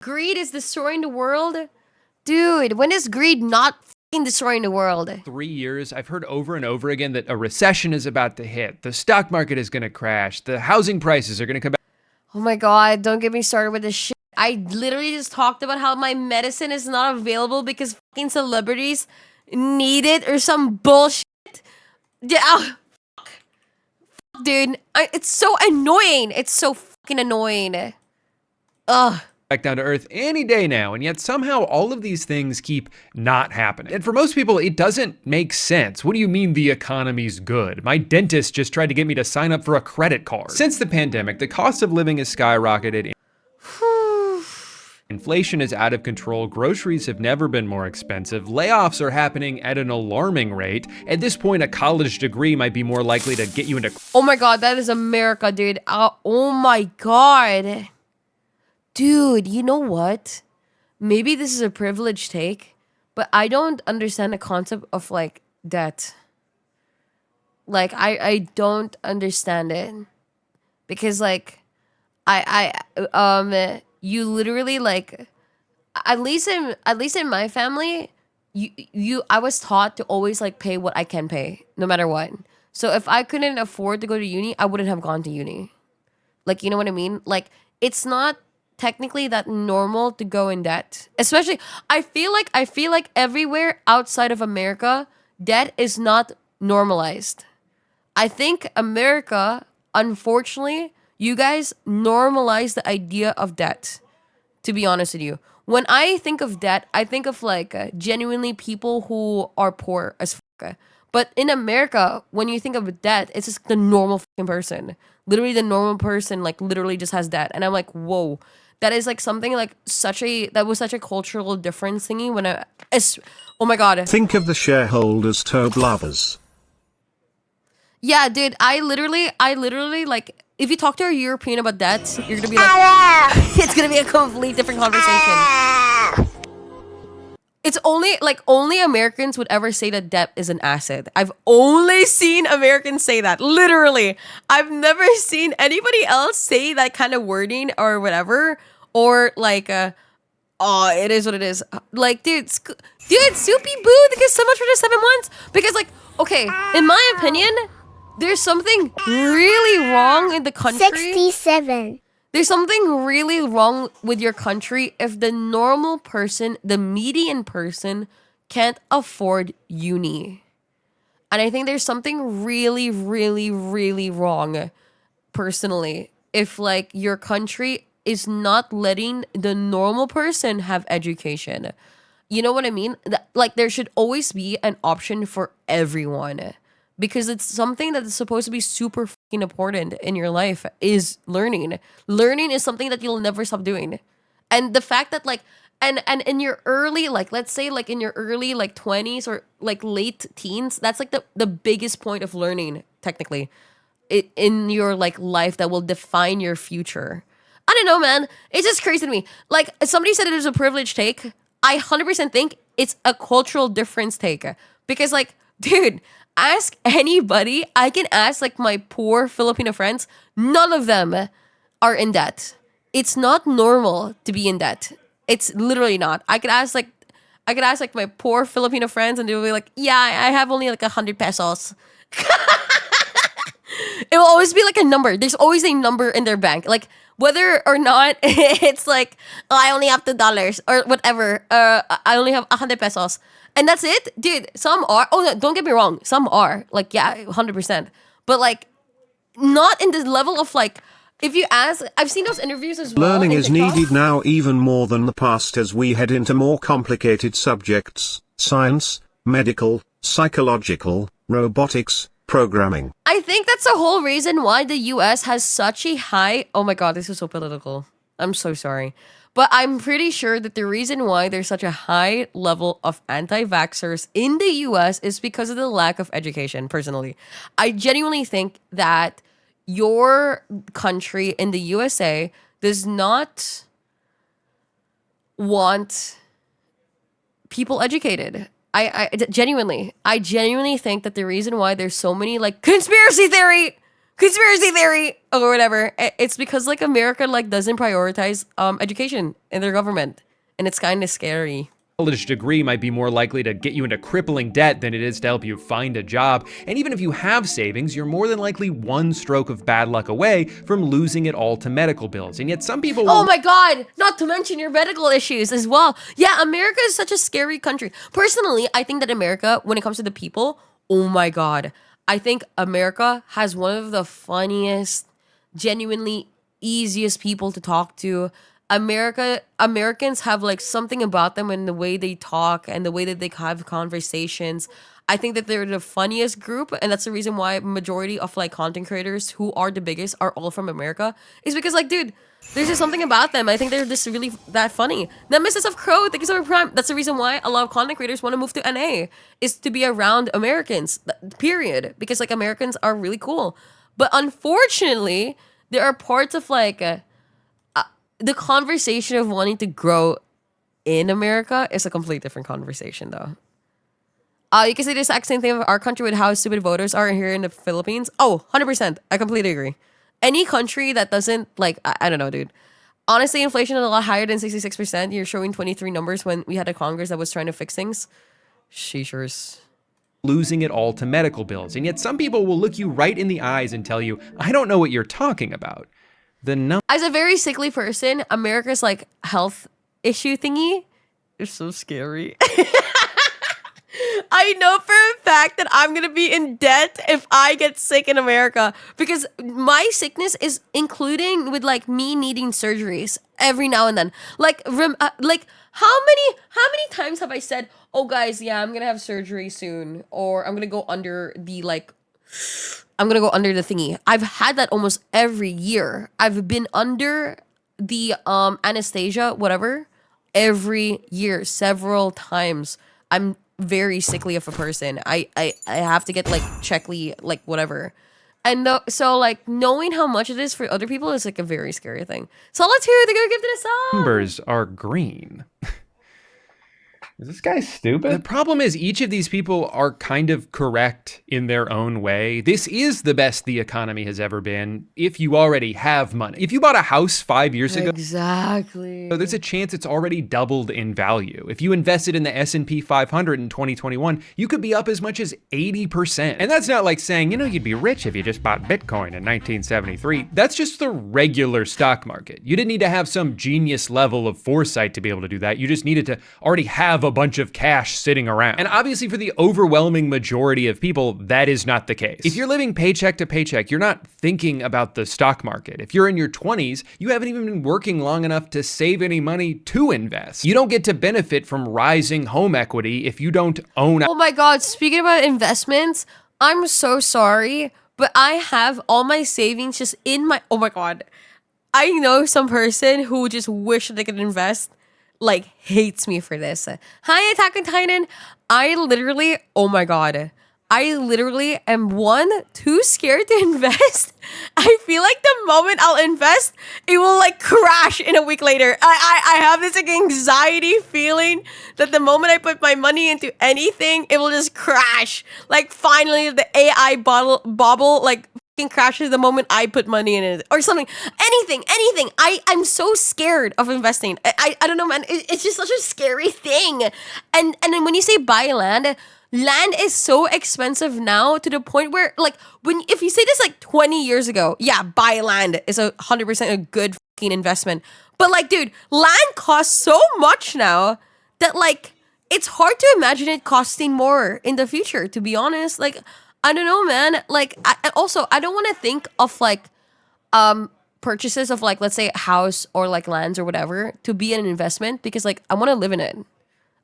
Greed is destroying the world? Dude, when is greed not fucking destroying the world? 3 years, I've heard over and over again that a recession is about to hit. The stock market is going to crash. The housing prices are going to come back. Oh my god, don't get me started with this shit. I literally just talked about how my medicine is not available because fucking celebrities need it or some bullshit. Yeah, fuck, dude. It's so annoying. It's so fucking annoying. Ugh. Back down to earth any day now, and yet somehow all of these things keep not happening. And for most people, it doesn't make sense. What do you mean the economy's good? My dentist just tried to get me to sign up for a credit card. Since the pandemic, the cost of living has skyrocketed. Inflation is out of control, groceries have never been more expensive, layoffs are happening at an alarming rate. At this point, a college degree might be more likely to get you into— Oh my god, that is America, dude. Oh my god. Dude, you know what? Maybe this is a privileged take, but I don't understand the concept of, like, debt. Like, I don't understand it. Because, like, you literally, like, at least in my family, I was taught to always, like, pay what I can pay, no matter what. So if I couldn't afford to go to uni, I wouldn't have gone to uni. Like, you know what I mean? Like, it's not technically that normal to go in debt. Especially, I feel like everywhere outside of America, debt is not normalized. I think America, unfortunately, you guys normalize the idea of debt, to be honest with you. When I think of debt, I think of, like, genuinely people who are poor as fuck. But in America, when you think of debt, it's just the normal fucking person. Literally the normal person, like, literally just has debt. And I'm like, whoa. That is, like, something, like, that was such a cultural difference thingy when oh my god. Think of the shareholders, Tobe lovers. Yeah, dude, I literally, like, if you talk to a European about debt, you're gonna be like, it's gonna be a completely different conversation. It's only Americans would ever say that debt is an asset. I've only seen Americans say that. Literally. I've never seen anybody else say that kind of wording or whatever. Or, like, oh, it is what it is. Like, dude, Soupy Boo, thank you so much for the 7 months. Because, like, okay, in my opinion, there's something really wrong in the country. 67. There's something really wrong with your country if the normal person, the median person, can't afford uni. And I think there's something really, really, really wrong, personally, if, like, your country is not letting the normal person have education. You know what I mean? Like, there should always be an option for everyone. Because it's something that is supposed to be super fucking important in your life is learning. Learning is something that you'll never stop doing. And the fact that, like, and in your early, like, let's say, like, in your early, like, 20s or, like, late teens, that's, like, the biggest point of learning, technically, in your, like, life that will define your future. I don't know, man. It's just crazy to me. Like, somebody said it was a privileged take. I 100% think it's a cultural difference take. Because, like, dude, ask anybody. I can ask, like, my poor Filipino friends. None of them are in debt. It's not normal to be in debt. It's literally not. I could ask my poor Filipino friends, and they'll be like, "Yeah, I have only like 100 pesos." It will always be like a number. There's always a number in their bank, like whether or not it's like, oh, I only have $2 or whatever. I only have 100 pesos. And that's it, dude. Some are. Oh, no, don't get me wrong. Some are like, yeah, 100%. But like, not in the level of like. If you ask, I've seen those interviews as well. Learning is needed now even more than the past as we head into more complicated subjects: science, medical, psychological, robotics, programming. I think that's the whole reason why the US has such a high. Oh my God, this is so political. I'm so sorry. But I'm pretty sure that the reason why there's such a high level of anti-vaxxers in the US is because of the lack of education, personally. I genuinely think that your country in the USA does not want people educated. I genuinely think that the reason why there's so many like conspiracy conspiracy theory or whatever. It's because like America like doesn't prioritize education in their government, and it's kind of scary. College degree might be more likely to get you into crippling debt than it is to help you find a job. And even if you have savings, you're more than likely one stroke of bad luck away from losing it all to medical bills. And yet some people Oh my God, not to mention your medical issues as well. Yeah, America is such a scary country. Personally, I think that America, when it comes to the people, oh my God, I think America has one of the funniest, genuinely easiest people to talk to. Americans have like something about them in the way they talk and the way that they have conversations. I think that they're the funniest group, and that's the reason why majority of like content creators who are the biggest are all from America. Is because like, dude, there's just something about them. I think they're just really that funny. Nemesis of Crow, thank you so much, Prime. That's the reason why a lot of content creators want to move to NA, is to be around Americans. Period. Because like Americans are really cool, but unfortunately, there are parts of like. The conversation of wanting to grow in America is a completely different conversation, though. You can say the exact same thing of our country with how stupid voters are here in the Philippines. Oh, 100%. I completely agree. Any country that doesn't, like, I don't know, dude. Honestly, inflation is a lot higher than 66%. You're showing 23 numbers when we had a Congress that was trying to fix things. Sheeshers. Losing it all to medical bills. And yet some people will look you right in the eyes and tell you, I don't know what you're talking about. As a very sickly person, America's like health issue thingy is so scary. I know for a fact that I'm gonna be in debt if I get sick in America, because my sickness is including with like me needing surgeries every now and then. Like how many times have I said, "Oh guys, yeah, I'm gonna have surgery soon," or "I'm gonna go under the thingy." I've had that almost every year. I've been under the anesthesia, whatever, every year, several times. I'm very sickly of a person. I have to get like checkly, like whatever. And so like knowing how much it is for other people is like a very scary thing. So let's hear the good gift of the song. Numbers are green. Is this guy stupid? The problem is each of these people are kind of correct in their own way. This is the best the economy has ever been if you already have money. If you bought a house 5 years ago, exactly, there's a chance it's already doubled in value. If you invested in the S&P 500 in 2021, you could be up as much as 80%. And that's not like saying, you'd be rich if you just bought Bitcoin in 1973. That's just the regular stock market. You didn't need to have some genius level of foresight to be able to do that. You just needed to already have a bunch of cash sitting around. And obviously for the overwhelming majority of people, that is not the case. If you're living paycheck to paycheck, you're not thinking about the stock market. If you're in your 20s, you haven't even been working long enough to save any money to invest. You don't get to benefit from rising home equity if you don't own. Oh my God, speaking about investments, I'm so sorry, but I have all my savings just in my, oh my God. I know some person who just wish they could invest, like hates me for this. Hi, Attack on Titan. I literally, oh my God. I literally am too scared to invest. I feel like the moment I'll invest, it will like crash in a week later. I have this like anxiety feeling that the moment I put my money into anything, it will just crash. Like finally the AI bobble like crashes the moment I put money in it or something. Anything. I'm so scared of investing. I don't know, man. It's just such a scary thing. And then when you say buy land is so expensive now to the point where like if you say this like 20 years ago, yeah, buy land is 100% a good fucking investment. But like, dude, land costs so much now that like it's hard to imagine it costing more in the future, to be honest. Like, I don't know, man. Like, I don't want to think of like purchases of like, let's say a house or like lands or whatever to be an investment, because like I want to live in it.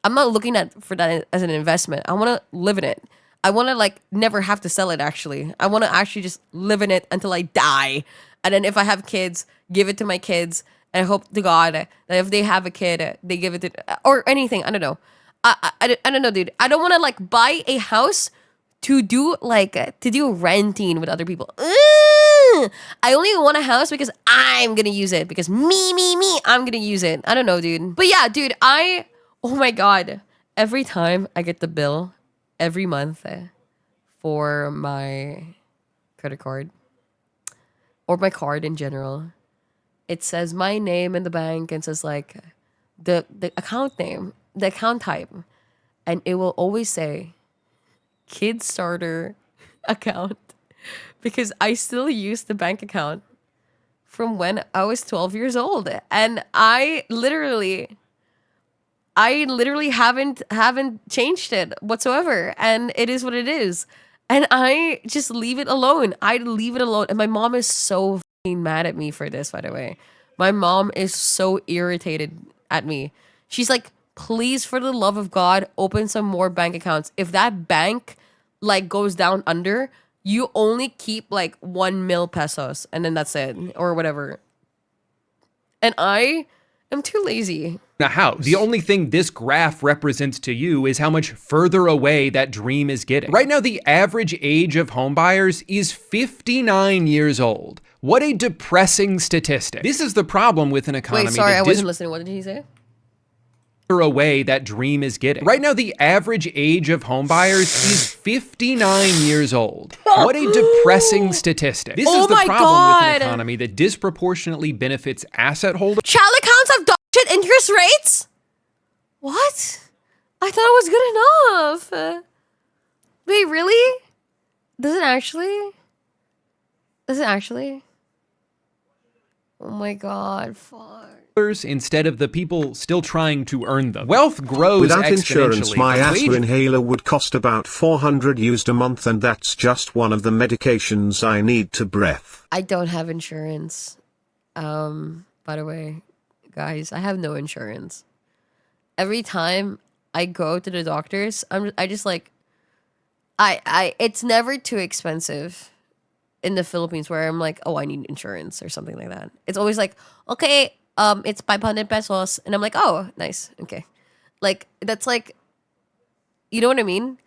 I'm not looking for that as an investment. I want to live in it. I want to like never have to sell it. Actually, I want to actually just live in it until I die, and then if I have kids, give it to my kids, and I hope to God that if they have a kid, they give it to or anything. I don't know. I don't know, dude. I don't want to like buy a house to do renting with other people. I only want a house because I'm gonna use it, because me, I'm gonna use it. I don't know, dude. But yeah, dude, oh my God, every time I get the bill every month for my credit card, or my card in general, it says my name in the bank and says like the account name, the account type, and it will always say kid starter account because I still use the bank account from when I was 12 years old, and I literally haven't changed it whatsoever, and it is what it is. And I just leave it alone. I leave it alone. And my mom is so fucking mad at me for this, by the way. My mom is so irritated at me. She's like, please, for the love of God, open some more bank accounts. If that bank like goes down under, you only keep like 1 mil pesos and then that's it, or whatever. And I am too lazy. A house. The only thing this graph represents to you is how much further away that dream is getting. Right now, the average age of homebuyers is 59 years old. What a depressing statistic. This is the problem with an economy. Wait, sorry, I wasn't listening. What did he say? Away that dream is getting. Right now, the average age of homebuyers is 59 years old. What a depressing statistic. This is the problem with an economy that disproportionately benefits asset holders. Child accounts have dog shit interest rates? What? I thought it was good enough. Wait, really? Does it actually? Does it actually? Oh my god, fuck. Instead of the people still trying to earn them. Wealth grows Without exponentially. insurance, my asthma inhaler would cost about 400 used a month, and that's just one of the medications I need to breath. I don't have insurance. By the way, guys, I have no insurance. Every time I go to the doctors, I just like, it's never too expensive in the Philippines where I'm like, oh, I need insurance or something like that. It's always like, okay, it's 500 pesos. And I'm like, oh, nice. Okay. Like, that's like, you know what I mean?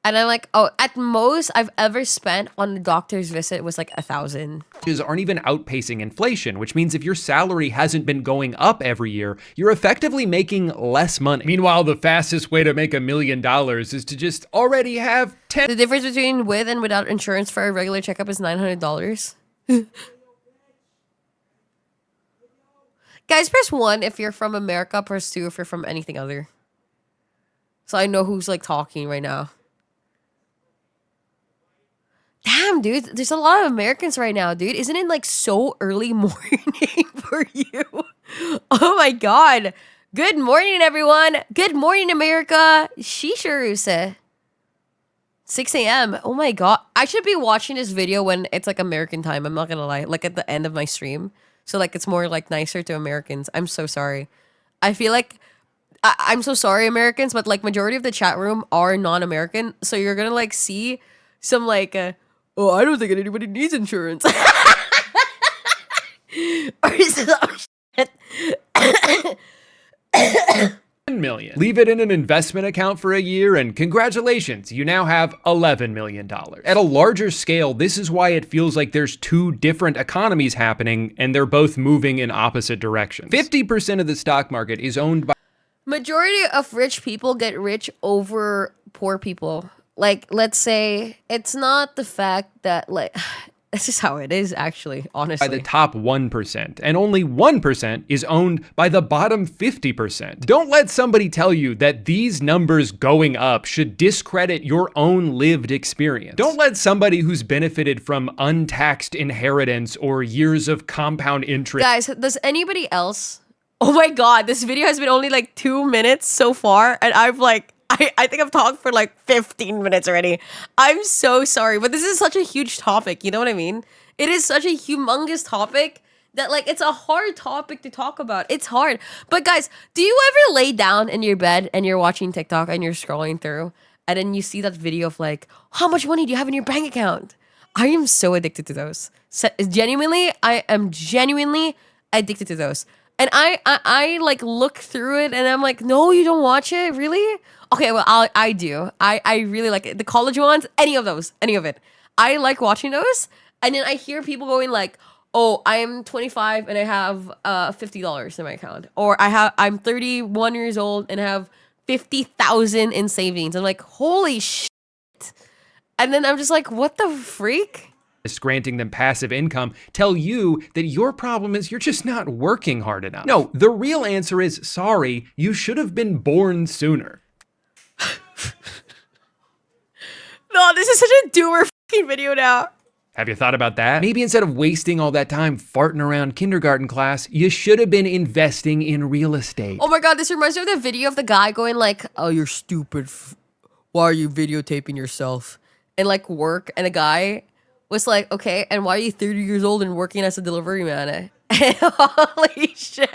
And I'm like, oh, at most I've ever spent on the doctor's visit was like 1,000. Aren't even outpacing inflation, which means if your salary hasn't been going up every year, you're effectively making less money. Meanwhile, the fastest way to make $1 million is to just already have 10. The difference between with and without insurance for a regular checkup is $900. Guys, press 1 if you're from America, press 2 if you're from anything other. So I know who's like talking right now. Damn, dude, there's a lot of Americans right now, dude. Isn't it like so early morning for you? Oh my god. Good morning, everyone. Good morning, America. Shishiruse. 6 a.m. Oh my god. I should be watching this video when it's like American time. I'm not gonna lie. Like at the end of my stream. So like it's more like nicer to Americans. I'm so sorry. I feel like I'm so sorry, Americans, but like majority of the chat room are non-American. So you're gonna like see some like oh, I don't think anybody needs insurance. Or some shit. 10 million. Leave it in an investment account for a year and congratulations, you now have $11 million. At a larger scale, this is why it feels like there's two different economies happening and they're both moving in opposite directions. 50% of the stock market is owned by majority of rich people get rich over poor people. Like, let's say it's not the fact that like this is how it is actually, honestly. By the top 1%, and only 1% is owned by the bottom 50%. Don't let somebody tell you that these numbers going up should discredit your own lived experience. Don't let somebody who's benefited from untaxed inheritance or years of compound interest. Guys, does anybody else? Oh my god, this video has been only like 2 minutes so far, and I've like I think I've talked for like 15 minutes already. I'm so sorry, but this is such a huge topic. You know what I mean? It is such a humongous topic that like it's a hard topic to talk about. It's hard. But guys, do you ever lay down in your bed and you're watching TikTok and you're scrolling through and then you see that video of like, how much money do you have in your bank account? I am so addicted to those. Genuinely, I am genuinely addicted to those. And I like look through it and I'm like, no, you don't watch it? Really? Okay, well, I do. I really like it. The college ones, any of it. I like watching those. And then I hear people going like, oh, I'm 25 and I have $50 in my account. Or I'm 31 years old and I have 50,000 in savings. I'm like, holy shit. And then I'm just like, what the freak? granting them passive income tell you that your problem is you're just not working hard enough. No, the real answer is sorry, you should have been born sooner. No, this is such a doomer fucking video now. Have you thought about that? Maybe instead of wasting all that time farting around kindergarten class, you should have been investing in real estate. Oh my god, this reminds me of the video of the guy going like, oh, you're stupid. Why are you videotaping yourself? And like work, and the guy was like, okay, and why are you 30 years old and working as a delivery man? Holy shit.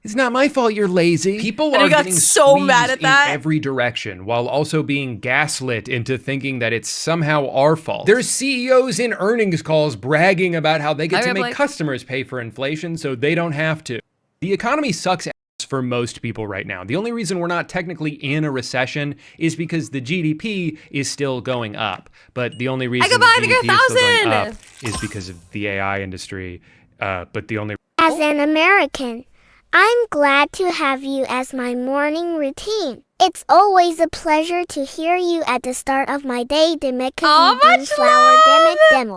It's not my fault you're lazy. People And are he got getting so mad squeezed at that. in every direction while also being gaslit into thinking that it's somehow our fault. There's CEOs in earnings calls bragging about how they get to make customers pay for inflation so they don't have to. The economy sucks ass for most people right now. The only reason we're not technically in a recession is because the GDP is still going up. But the only reason the GDP is still going up is because of the AI industry. As an American, I'm glad to have you as my morning routine. It's always a pleasure to hear you at the start of my day, Demenishki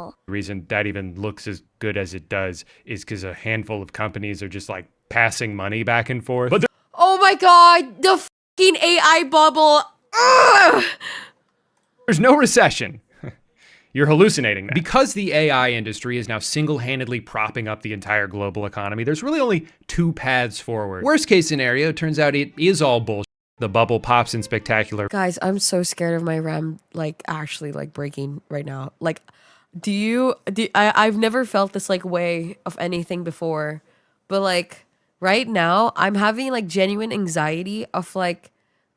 The reason that even looks as good as it does is because a handful of companies are just like passing money back and forth. But oh my god, the fucking AI bubble. Ugh. There's no recession. You're hallucinating that. Because the AI industry is now single-handedly propping up the entire global economy, there's really only two paths forward. Worst case scenario, turns out it is all bullshit. The bubble pops in spectacular. Guys, I'm so scared of my RAM like actually like breaking right now. Like, I've never felt this like way of anything before, but like right now I'm having like genuine anxiety of like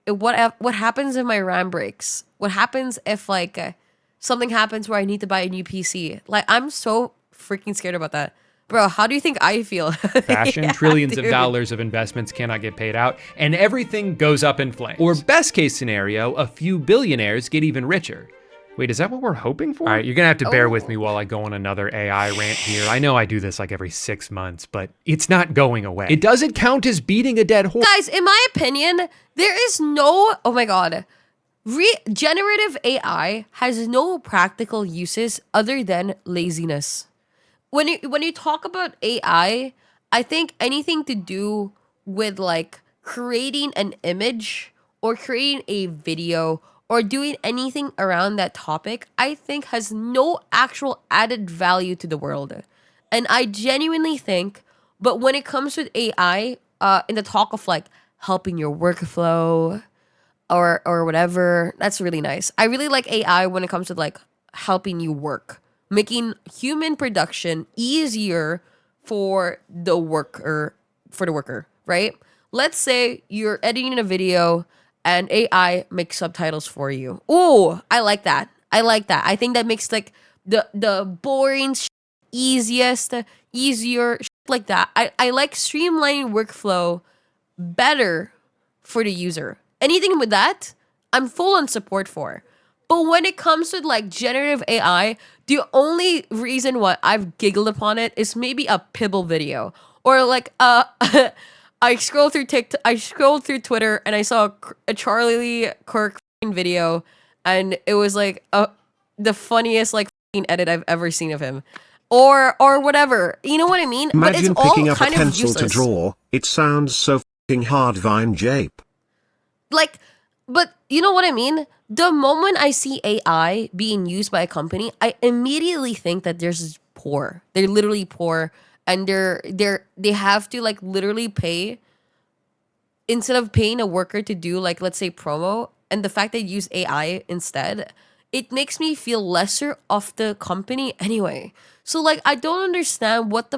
what happens if my RAM breaks? What happens if like something happens where I need to buy a new PC? Like, I'm so freaking scared about that. Bro, how do you think I feel? Fashion, yeah, trillions of dollars of investments cannot get paid out, and everything goes up in flames. Or best case scenario, a few billionaires get even richer. Wait, is that what we're hoping for? All right, you're gonna have to bear with me while I go on another AI rant here. I know I do this like every 6 months, but it's not going away. It doesn't count as beating a dead horse. Guys, in my opinion, there is no, oh my god, generative AI has no practical uses other than laziness. When you talk about AI, I think anything to do with like creating an image or creating a video or doing anything around that topic, I think has no actual added value to the world. And I genuinely think, but when it comes with AI, in the talk of like helping your workflow, or whatever, that's really nice. I really like AI when it comes to like helping you work, making human production easier for the worker, right? Let's say you're editing a video and AI makes subtitles for you. Oh, I like that. I think that makes like the boring easier like that. I like streamlining workflow better for the user. Anything with that, I'm full on support for. But when it comes to like generative AI, the only reason why I've giggled upon it is maybe a Pibble video. Or like I scrolled through Twitter and I saw a Charlie Kirk video, and it was like the funniest like edit I've ever seen of him. Or whatever. You know what I mean? Imagine but it's picking all up kind a pencil of useless. to draw. It sounds so f***ing hard, Vine Jape. Like, but you know what I mean? The moment I see AI being used by a company, I immediately think that they're just poor. They're literally poor, and they have to like literally pay, instead of paying a worker to do like, let's say, promo, and the fact they use AI instead, it makes me feel lesser of the company anyway. So like, I don't understand what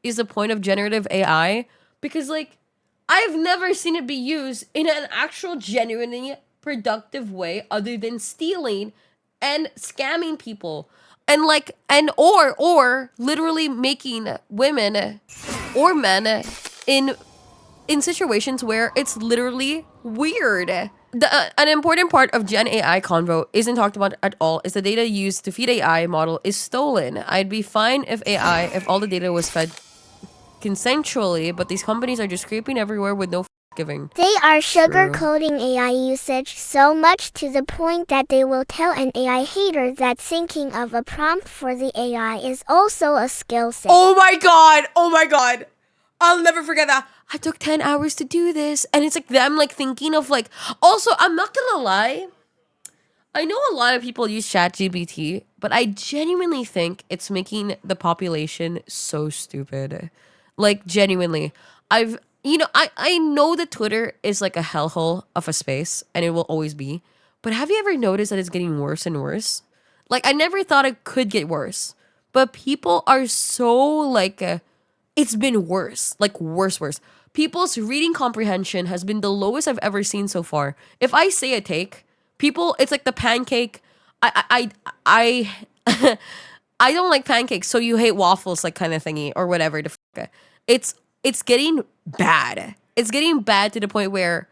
is the point of generative AI, because like, I've never seen it be used in an actual genuinely productive way other than stealing and scamming people. And like, or literally making women or men in situations where it's literally weird. An important part of Gen AI convo isn't talked about at all is the data used to feed AI model is stolen. I'd be fine if all the data was fed consensually, but these companies are just scraping everywhere with no giving. They are sugarcoating AI usage so much to the point that they will tell an AI hater that thinking of a prompt for the AI is also a skill set. Oh my god! Oh my god! I'll never forget that. I took 10 hours to do this. And it's like them like thinking of like... Also, I'm not gonna lie. I know a lot of people use ChatGPT, but I genuinely think it's making the population so stupid. Like, genuinely. I know that Twitter is like a hellhole of a space, and it will always be. But have you ever noticed that it's getting worse and worse? Like, I never thought it could get worse. But people are so like... it's been worse. Like, worse. People's reading comprehension has been the lowest I've ever seen so far. If I say a take... People, it's like the pancake. I don't like pancakes, so you hate waffles, like kind of thingy or whatever. It's getting bad. It's getting bad to the point where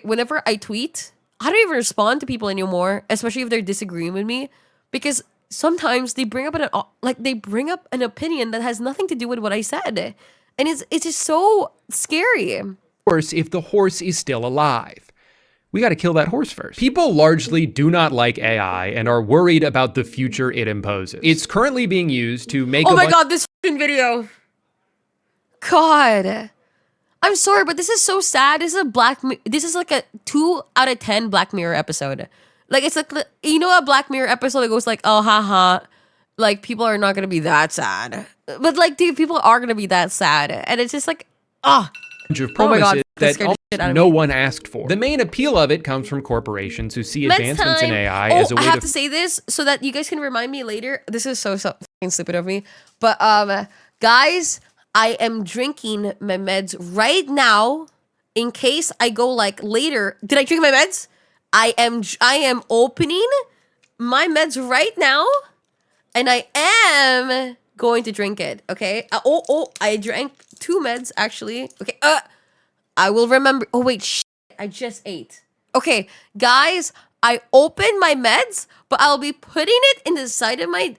whenever I tweet, I don't even respond to people anymore, especially if they're disagreeing with me, because sometimes they bring up an opinion that has nothing to do with what I said, and it's just so scary. Of course, if the horse is still alive. We got to kill that horse first. People largely do not like AI and are worried about the future it imposes. It's currently being used to make Oh my god, this fucking video. God. I'm sorry, but this is so sad. This is like a 2 out of 10 Black Mirror episode. Like, it's like, you know, a Black Mirror episode that goes like, oh, haha. Like, people are not going to be that sad. But like, dude, people are going to be that sad. And it's just like, of promises that no me. one asked for. The main appeal of it comes from corporations who see advancements in AI as a way I have to say this so that you guys can remind me later. This is so fucking stupid of me. But guys, I am drinking my meds right now in case I go like later. Did I drink my meds? I am opening my meds right now, and I am going to drink it. Okay. I drank 2 meds actually. Okay. I will remember. Oh wait, I just ate. Okay, guys, I opened my meds, but I'll be putting it in the side of my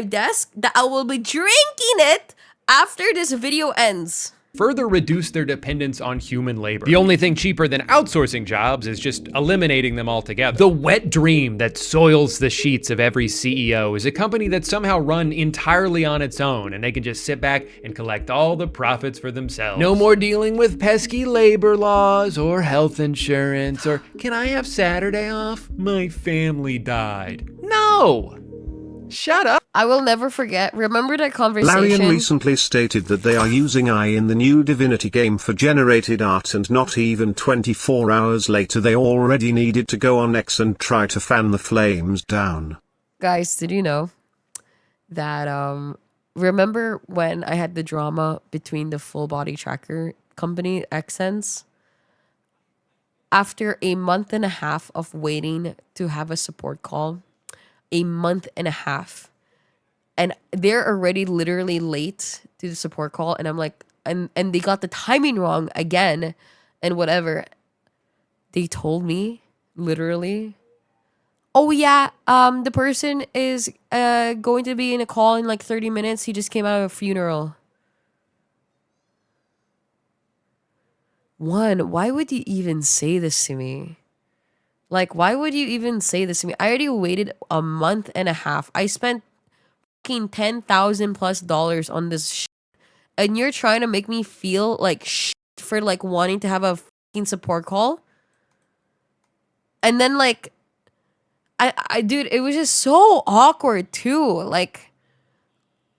desk that I will be drinking it after this video ends. Further reduce their dependence on human labor. The only thing cheaper than outsourcing jobs is just eliminating them altogether. The wet dream that soils the sheets of every CEO is a company that's somehow run entirely on its own, and they can just sit back and collect all the profits for themselves. No more dealing with pesky labor laws or health insurance or, can I have Saturday off? My family died. No! Shut up. I will never forget. Remember that conversation? Larian recently stated that they are using AI in the new Divinity game for generated art, and not even 24 hours later they already needed to go on X and try to fan the flames down. Guys, did you know that remember when I had the drama between the full body tracker company Xsense? After a month and a half of waiting to have a support call, a month and a half, and they're already literally late to the support call, and I'm like, and they got the timing wrong again, and whatever. They told me literally, oh yeah, the person is going to be in a call in like 30 minutes. He just came out of a funeral. One, why would you even say this to me? Like, why would you even say this to me? I already waited a month and a half. I spent fucking $10,000+ on this shit. And you're trying to make me feel like shit for like wanting to have a fucking support call? And then like, dude, it was just so awkward too. Like,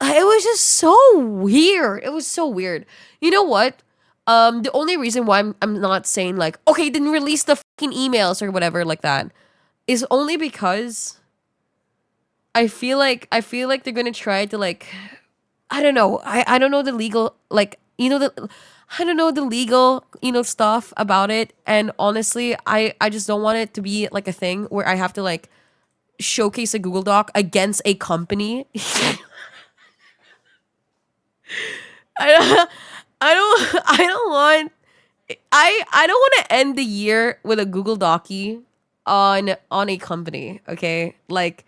it was just so weird. It was so weird. You know what? The only reason why I'm not saying like, okay, then release the fucking emails or whatever like that is only because I feel like they're gonna try to like, I don't know. I don't know the legal, like, you know, I don't know the legal, you know, stuff about it. And honestly, I just don't want it to be like a thing where I have to like showcase a Google Doc against a company. I don't want to end the year with a Google Docie on a company, okay? Like,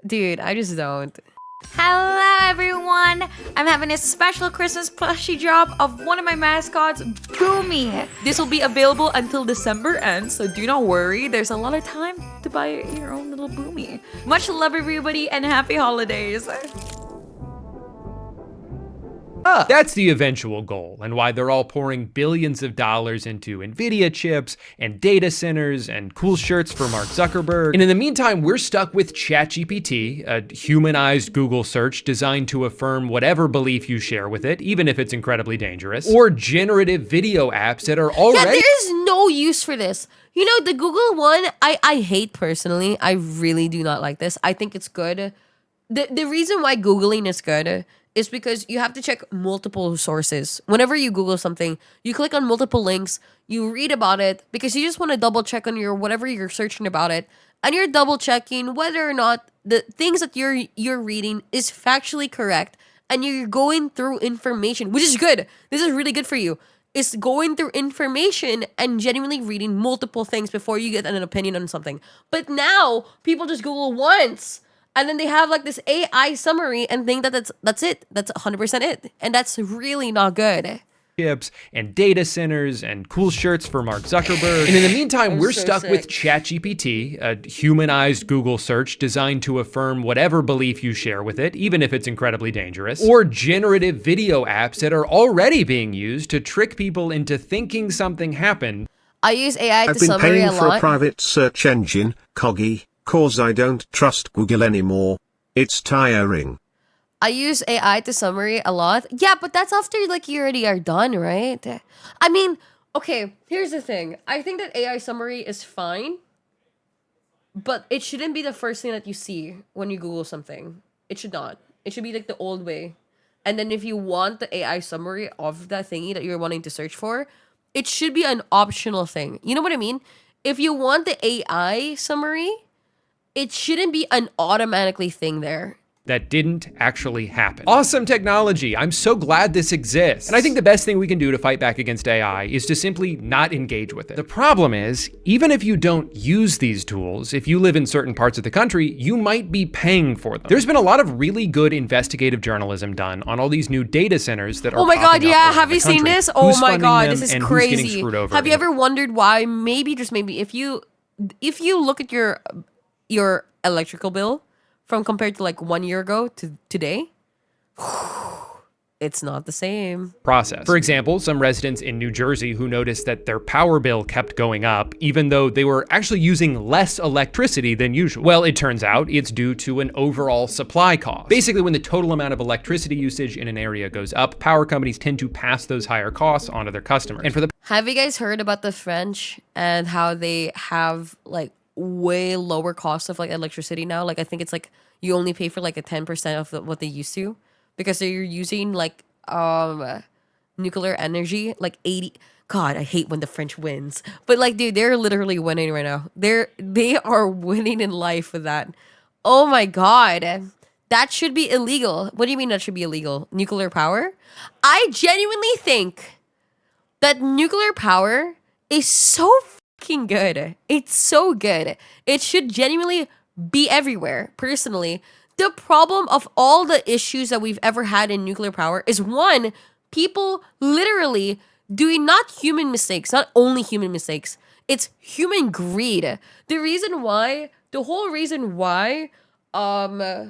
dude, I just don't. Hello everyone! I'm having a special Christmas plushie drop of one of my mascots, Boomy. This will be available until December ends, so do not worry. There's a lot of time to buy your own little Boomy. Much love everybody and happy holidays. That's the eventual goal, and why they're all pouring billions of dollars into Nvidia chips and data centers and cool shirts for Mark Zuckerberg. And in the meantime, we're stuck with ChatGPT, a humanized Google search designed to affirm whatever belief you share with it, even if it's incredibly dangerous, or generative video apps that are already— Yeah, there is no use for this. You know, the Google one, I hate personally. I really do not like this. I think it's good. The reason why Googling is good is because you have to check multiple sources. Whenever you Google something, you click on multiple links, you read about it, because you just want to double check on your whatever you're searching about it, and you're double checking whether or not the things that you're reading is factually correct, and you're going through information, which is good. This is really good for you. It's going through information and genuinely reading multiple things before you get an opinion on something. But now people just Google once, and then they have like this AI summary and think that that's it. That's 100% it. And that's really not good. Chips and data centers and cool shirts for Mark Zuckerberg. And in the meantime, we're so stuck sick. with ChatGPT, a humanized Google search designed to affirm whatever belief you share with it, even if it's incredibly dangerous, or generative video apps that are already being used to trick people into thinking something happened. I use AI to I've been summary paying a for a lot. private search engine, Coggy, cause I don't trust Google anymore. It's tiring. I use AI to summary a lot. Yeah, but that's after like you already are done, right? I mean, okay, here's the thing. I think that AI summary is fine, but it shouldn't be the first thing that you see when you Google something. It should not. It should be like the old way. And then if you want the AI summary of that thingy that you're wanting to search for, it should be an optional thing. You know what I mean? If you want the AI summary, it shouldn't be an automatically thing there. That didn't actually happen. Awesome technology. I'm so glad this exists. And I think the best thing we can do to fight back against AI is to simply not engage with it. The problem is, even if you don't use these tools, if you live in certain parts of the country, you might be paying for them. There's been a lot of really good investigative journalism done on all these new data centers that are Oh my god, popping up yeah. around Have the you seen country. this? Oh Who's my funding god, them this is and who's getting crazy. screwed over Have you in the ever wondered why? Maybe, just maybe, if you look at your electrical bill from compared to like 1 year ago to today, it's not the same. process. For example, some residents in New Jersey who noticed that their power bill kept going up, even though they were actually using less electricity than usual. Well, it turns out it's due to an overall supply cost. Basically, when the total amount of electricity usage in an area goes up, power companies tend to pass those higher costs onto their customers. And for the Have you guys heard about the French and how they have like way lower cost of like electricity now? Like I think it's like you only pay for like a 10% of what they used to, because they're using like nuclear energy, like 80. God, I hate when the French wins. But like, dude, they're literally winning right now. They are winning in life with that. Oh my god. That should be illegal. What do you mean that should be illegal? Nuclear power? I genuinely think that nuclear power is so fucking good. It's so good. It should genuinely be everywhere, personally. The problem of all the issues that we've ever had in nuclear power is, one, people literally doing not human mistakes, not only human mistakes, it's human greed. The whole reason why what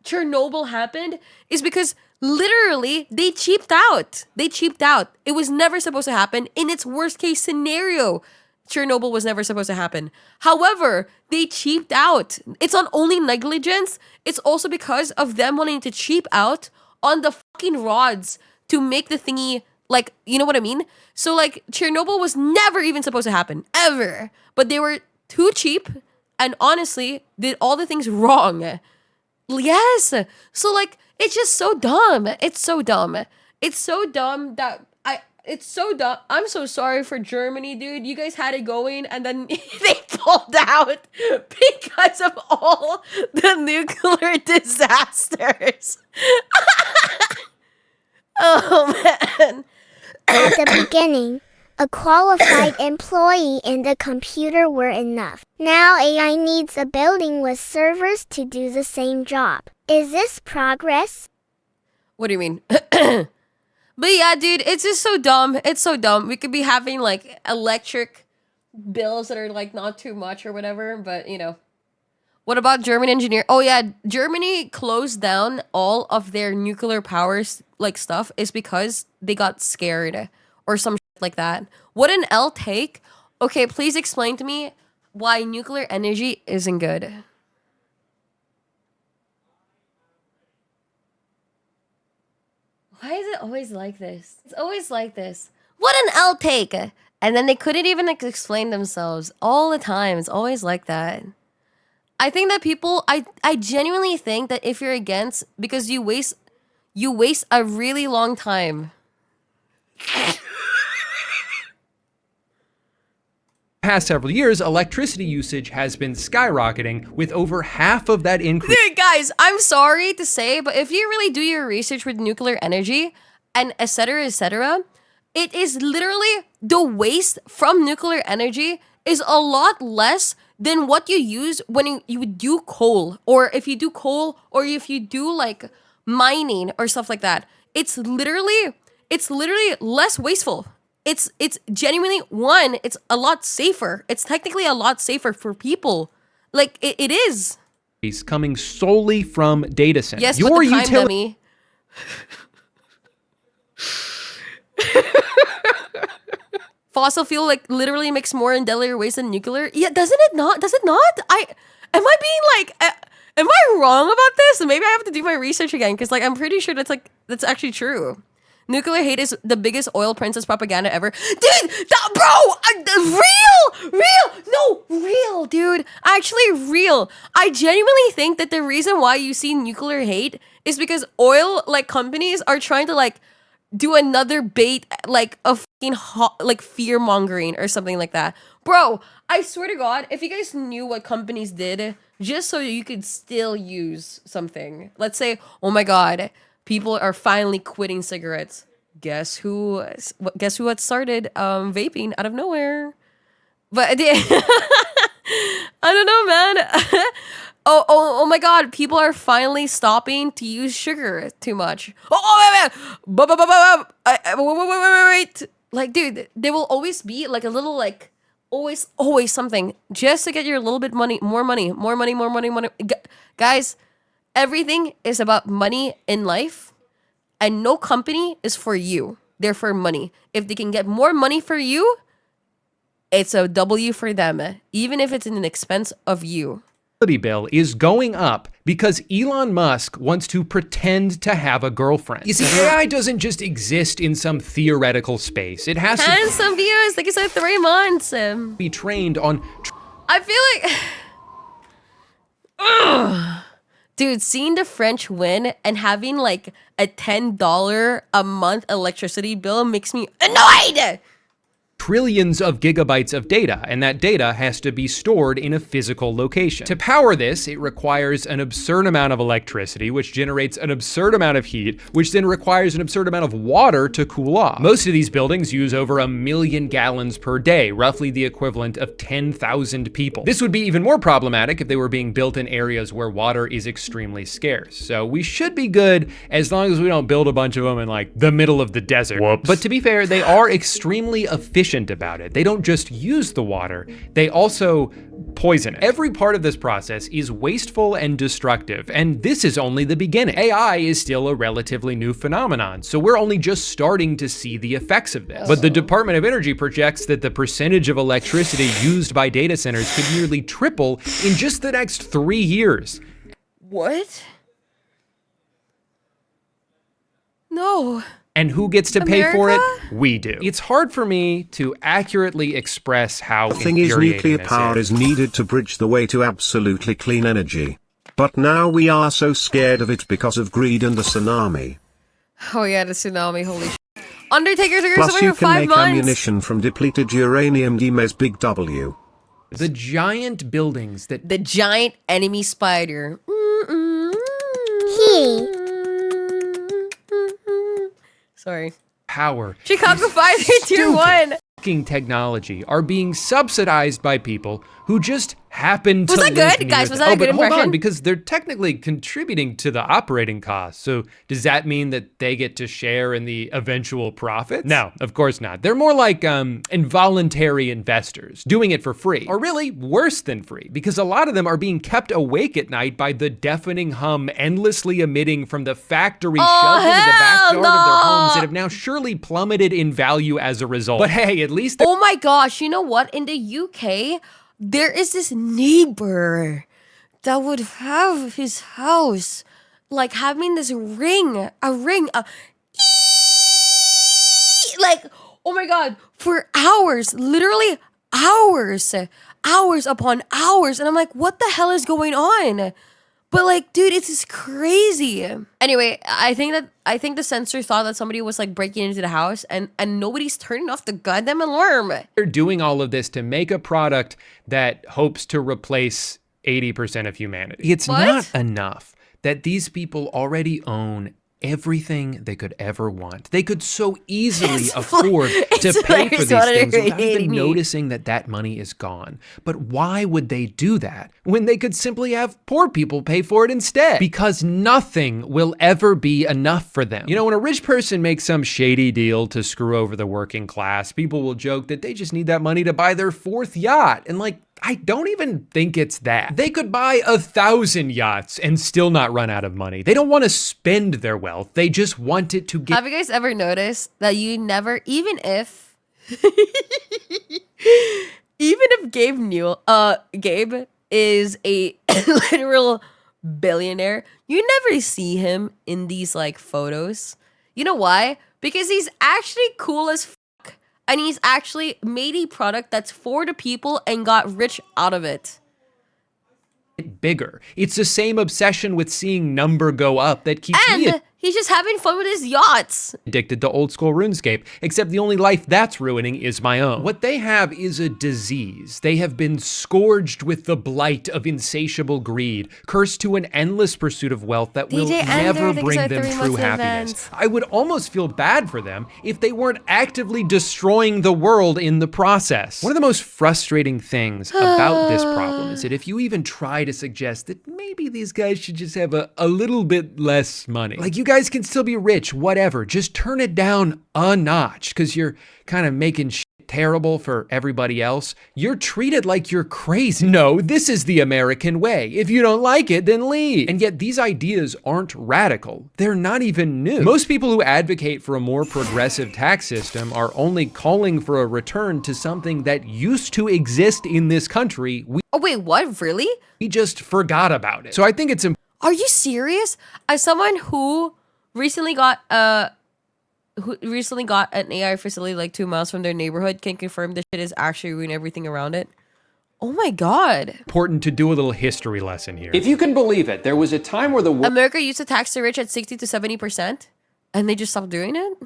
Chernobyl happened is because literally they cheaped out. It was never supposed to happen. In its worst case scenario, Chernobyl was never supposed to happen. However, they cheaped out. It's not only negligence, it's also because of them wanting to cheap out on the fucking rods to make the thingy, like, you know what I mean? So like Chernobyl was never even supposed to happen, ever. But they were too cheap and honestly did all the things wrong. Yes. So like, it's just so dumb. It's so dumb that it's so dumb. I'm so sorry for Germany, dude. You guys had it going and then they pulled out because of all the nuclear disasters. Oh, man. At the beginning A qualified employee and a computer were enough. Now AI needs a building with servers to do the same job. Is this progress? What do you mean? But yeah, dude, it's just so dumb. It's so dumb. We could be having like electric bills that are like not too much or whatever, but you know. What about German engineer? Oh yeah, Germany closed down all of their nuclear powers like stuff is because they got scared or some shit like that. What an L take. Okay, please explain to me why nuclear energy isn't good. Why is it always like this? It's always like this. What an L take. And then they couldn't even explain themselves all the time. It's always like that. I think that people, I genuinely think that if you're against, because you waste a really long time. Past several years, electricity usage has been skyrocketing, with over half of that increase Dude, guys, I'm sorry to say, but if you really do your research with nuclear energy and etc., it is literally the waste from nuclear energy is a lot less than what you use when you do coal, or if you do coal, or if you do like mining or stuff like that. It's literally less wasteful. It's genuinely, one, it's a lot safer. It's technically a lot safer for people. Like it is. coming solely from data centers. Yes, but the time dummy. Fossil fuel like literally makes more in deadlier waste than nuclear. Yeah, doesn't it not? Does it not? Am I being like, am I wrong about this? Maybe I have to do my research again because like I'm pretty sure that's actually true. Nuclear hate is the biggest oil princess propaganda ever. Dude, real, dude. Actually, real. I genuinely think that the reason why you see nuclear hate is because oil like companies are trying to like do another bait, like a fucking like fear mongering or something like that. Bro, I swear to God, if you guys knew what companies did just so you could still use something. Let's say, oh my God, people are finally quitting cigarettes. Guess who had started vaping out of nowhere? But I don't know, man. Oh my God, people are finally stopping to use sugar too much. Wait. Like, dude, there will always be like a little like always something just to get your little bit more money. Guys, everything is about money in life. And no company is for you. They're for money. If they can get more money for you, it's a W for them, even if it's in an expense of you. Bill is going up because Elon Musk wants to pretend to have a girlfriend. You see, AI doesn't just exist in some theoretical space. It has to some views, like you said, 3 months. Be trained on. I feel like, dude, seeing the French win and having like a $10 a month electricity bill makes me annoyed. Trillions of gigabytes of data, and that data has to be stored in a physical location. To power this, it requires an absurd amount of electricity, which generates an absurd amount of heat, which then requires an absurd amount of water to cool off. Most of these buildings use over 1 million gallons per day, roughly the equivalent of 10,000 people. This would be even more problematic if they were being built in areas where water is extremely scarce. So we should be good as long as we don't build a bunch of them in like the middle of the desert. Whoops. But to be fair, they are extremely efficient about it. They don't just use the water, they also poison it. Every part of this process is wasteful and destructive, and this is only the beginning. AI is still a relatively new phenomenon, so we're only just starting to see the effects of this. But the Department of Energy projects that the percentage of electricity used by data centers could nearly triple in just the next 3 years. What? No. And who gets to America? pay for it? We do. It's hard for me to accurately express how The thing is, infuriating nuclear this power is needed to bridge the way to absolutely clean energy. But now we are so scared of it because of greed and the tsunami. Oh yeah, the tsunami, holy shit. Undertaker's are Plus you for can 5 make months. ammunition from depleted uranium Deme's big W. The giant buildings that The giant enemy spider. He. Sorry. power Chicago Fire Tier stupid. 1. technology are being subsidized by people who just happen to Was that live good? near Guys, was them. that a Oh, but good hold on, impression? because they're technically contributing to the operating costs. So does that mean that they get to share in the eventual profits? No, of course not. They're more like involuntary investors, doing it for free. Or really, worse than free, because a lot of them are being kept awake at night by the deafening hum endlessly emitting from the factory sheltered in the backyard of their homes that have now surely plummeted in value as a result. But hey, at least Oh my gosh, you know what? In the UK, there is this neighbor that would have his house like having this ring, like, oh my God, for hours, literally hours upon hours. And I'm like, what the hell is going on? But like, dude, it's just crazy. Anyway, I think the censor thought that somebody was like breaking into the house and nobody's turning off the goddamn alarm. they're doing all of this to make a product that hopes to replace 80% of humanity. It's What? not enough that these people already own everything they could ever want. They could so easily afford to pay for these things without even noticing that that money is gone. But why would they do that when they could simply have poor people pay for it instead? Because nothing will ever be enough for them. You know, when a rich person makes some shady deal to screw over the working class, people will joke that they just need that money to buy their 4th yacht. And like, I don't even think it's that. They could buy 1,000 yachts and still not run out of money. They don't want to spend their wealth. They just want it to get. Have you guys ever noticed that you never, even if Gabe is a literal billionaire, you never see him in these like photos. You know why? Because he's actually cool as fuck. And he's actually made a product that's for the people and got rich out of it. Bigger. It's the same obsession with seeing number go up that keeps me And he's just having fun with his yachts. addicted to old school RuneScape, except the only life that's ruining is my own. What they have is a disease. They have been scourged with the blight of insatiable greed, cursed to an endless pursuit of wealth that will DJ never Ender, bring thanks for them 3 true months in happiness. advance. I would almost feel bad for them if they weren't actively destroying the world in the process. One of the most frustrating things about this problem is that if you even try to suggest that maybe these guys should just have a little bit less money, like you guys can still be rich, whatever, just turn it down a notch because you're kind of making shit terrible for everybody else. You're treated like you're crazy. No, this is the American way. If you don't like it, then leave. And yet these ideas aren't radical. They're not even new. Most people who advocate for a more progressive tax system are only calling for a return to something that used to exist in this country. Oh wait, what? Really? We just forgot about it. So I think it's important. Are you serious? As someone who recently got an AI facility like 2 miles from their neighborhood, can confirm this shit is actually ruining everything around it. Oh my God. Important to do a little history lesson here. If you can believe it, there was a time where the America used to tax the rich at 60 to 70%, and they just stopped doing it?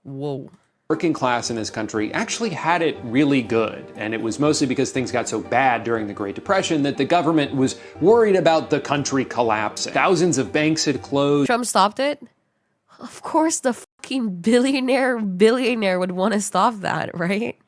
Whoa. working class in this country actually had it really good. And it was mostly because things got so bad during the Great Depression that the government was worried about the country collapsing. Thousands of banks had closed. Trump stopped it? Of course the fucking billionaire would want to stop that, right?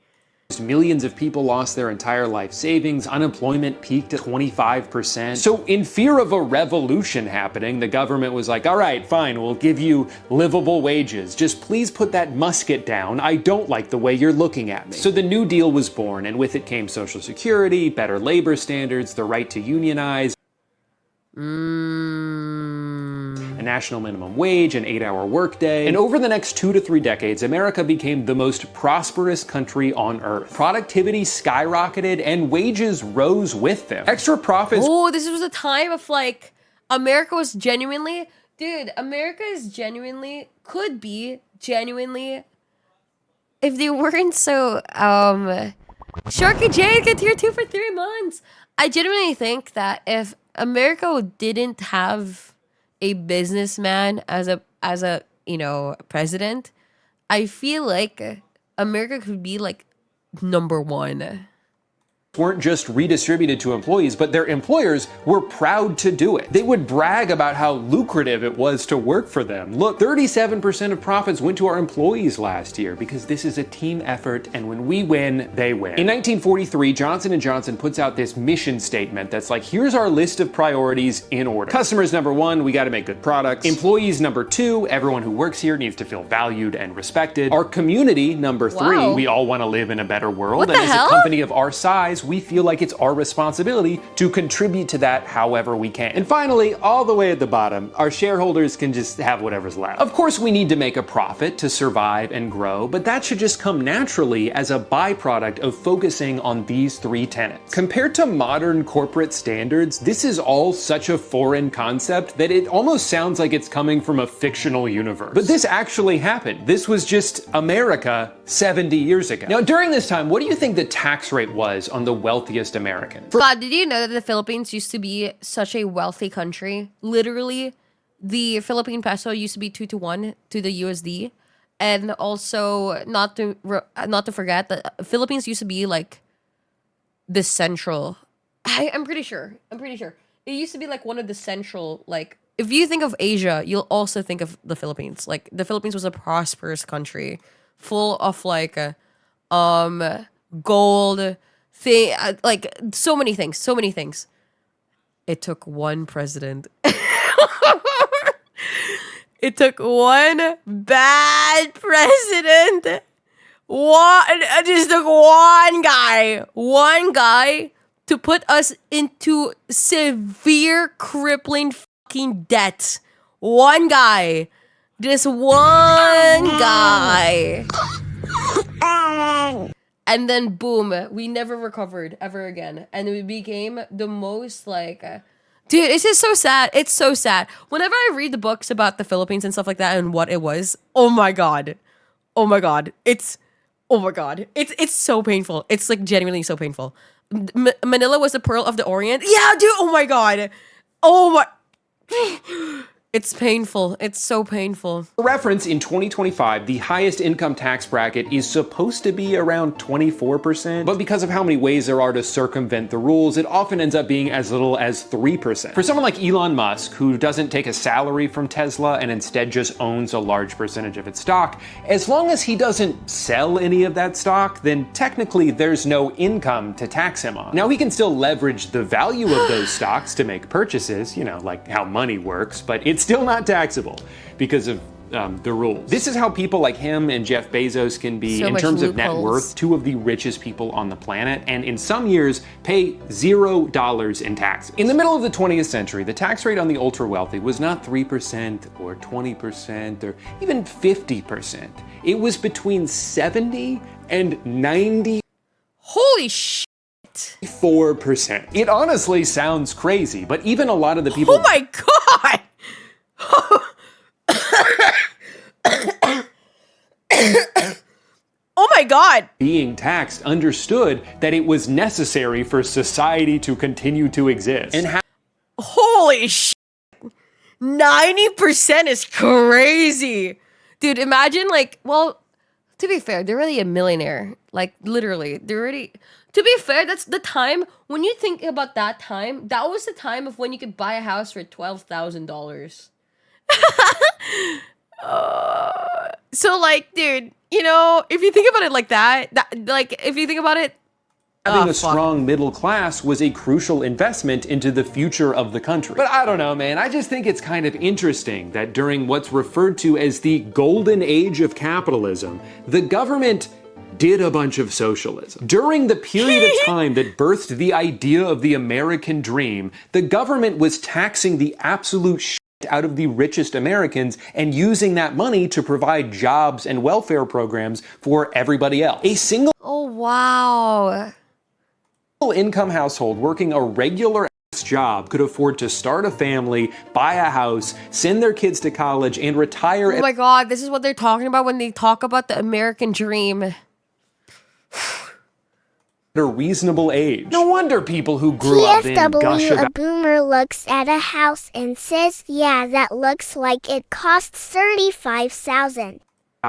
Millions of people lost their entire life savings. Unemployment peaked at 25%. So in fear of a revolution happening, the government was like, all right, fine, we'll give you livable wages. Just please put that musket down. I don't like the way you're looking at me. So the New Deal was born, and with it came Social Security, better labor standards, the right to unionize, a national minimum wage, an 8-hour workday. And over the next 2 to 3 decades, America became the most prosperous country on earth. Productivity skyrocketed and wages rose with them. Extra profits. Oh, this was a time of like, America was genuinely, dude, America is genuinely, could be genuinely, if they weren't so, Sharky J get tier 2 for 3 months. I genuinely think that if America didn't have a businessman as a president, I feel like America could be like number one. weren't just redistributed to employees, but their employers were proud to do it. They would brag about how lucrative it was to work for them. Look, 37% of profits went to our employees last year because this is a team effort, and when we win, they win. In 1943, Johnson & Johnson puts out this mission statement that's like, here's our list of priorities in order. Customers number 1, we gotta make good products. Employees number 2, everyone who works here needs to feel valued and respected. Our community number 3, Wow. we all wanna live in a better world. What the and as hell? a company of our size, we feel like it's our responsibility to contribute to that however we can. And finally, all the way at the bottom, our shareholders can just have whatever's left. Of course, we need to make a profit to survive and grow, but that should just come naturally as a byproduct of focusing on these 3 tenets. Compared to modern corporate standards, this is all such a foreign concept that it almost sounds like it's coming from a fictional universe. But this actually happened. This was just America 70 years ago. Now, during this time, what do you think the tax rate was on the wealthiest Americans? God, did you know that the Philippines used to be such a wealthy country? Literally, the Philippine peso used to be 2-to-1 to the USD, and also not to forget that Philippines used to be like the central. I'm pretty sure. It used to be like one of the central, like, if you think of Asia, you'll also think of the Philippines. Like, the Philippines was a prosperous country, full of like, gold thing, like so many things. It took one president. It took one bad president. It just took one guy to put us into severe crippling fucking debt. One guy. Just one guy. And then boom, we never recovered ever again. And we became the most like... dude, it's just so sad. It's so sad. Whenever I read the books about the Philippines and stuff like that and what it was, oh my god. It's so painful. It's like genuinely so painful. Manila was the pearl of the Orient. Yeah, dude, oh my god. Oh my... It's painful. It's so painful. For reference, in 2025, the highest income tax bracket is supposed to be around 24%, but because of how many ways there are to circumvent the rules, it often ends up being as little as 3%. For someone like Elon Musk, who doesn't take a salary from Tesla and instead just owns a large percentage of its stock, as long as he doesn't sell any of that stock, then technically there's no income to tax him on. Now, he can still leverage the value of those stocks to make purchases, you know, like how money works, but it's still not taxable because of the rules. This is how people like him and Jeff Bezos can be, So in much terms of net loopholes. worth, 2 of the richest people on the planet, and in some years pay $0 in taxes. In the middle of the 20th century, the tax rate on the ultra wealthy was not 3% or 20% or even 50%. It was between 70 and 94%. Holy shit. It honestly sounds crazy, but even a lot of the people Oh my god. Oh my god. being taxed understood that it was necessary for society to continue to exist. And Holy shit. 90% is crazy. Dude, imagine like, well, to be fair, they're really a millionaire. Like, literally, they're already... To be fair, that's the time, when you think about that time, that was the time of when you could buy a house for $12,000. So, like, dude, you know, if you think about it like that, if you think about it, having a strong middle class was a crucial investment into the future of the country. But I don't know, man. I just think it's kind of interesting that during what's referred to as the golden age of capitalism, the government did a bunch of socialism. During the period of time that birthed the idea of the American dream, the government was taxing the absolute shit out of the richest Americans and using that money to provide jobs and welfare programs for everybody else. A single oh, wow. income household working a regular job could afford to start a family, buy a house, send their kids to college, and retire Oh my god, this is what they're talking about when they talk about the American dream. at a reasonable age. No wonder people who grew up in gush TSW, a about boomer looks at a house and says, yeah, that looks like it costs $35,000.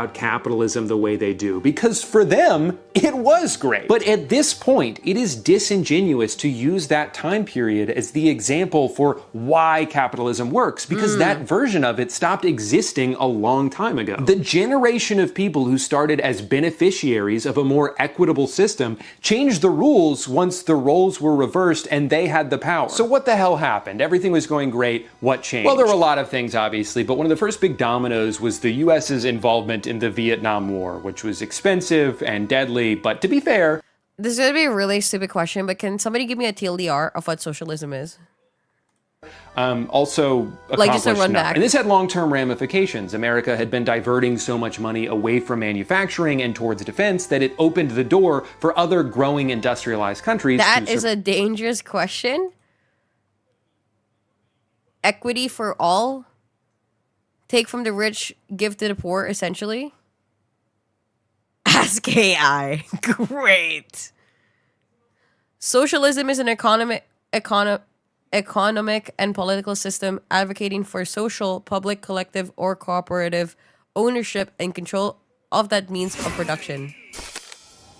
capitalism the way they do, because for them, it was great. But at this point, it is disingenuous to use that time period as the example for why capitalism works, because that version of it stopped existing a long time ago. The generation of people who started as beneficiaries of a more equitable system changed the rules once the roles were reversed and they had the power. So what the hell happened? Everything was going great. What changed? Well, there were a lot of things, obviously, but one of the first big dominoes was the US's involvement in the Vietnam War, which was expensive and deadly, but to be fair... This is going to be a really stupid question, but can somebody give me a TLDR of what socialism is? Also like just a run back. And this had long-term ramifications. America had been diverting so much money away from manufacturing and towards defense that it opened the door for other growing industrialized countries. That is a dangerous question. Equity for all? Take from the rich, give to the poor, essentially? Ask AI. Great. Socialism is an economic and political system advocating for social, public, collective, or cooperative ownership and control of that means of production.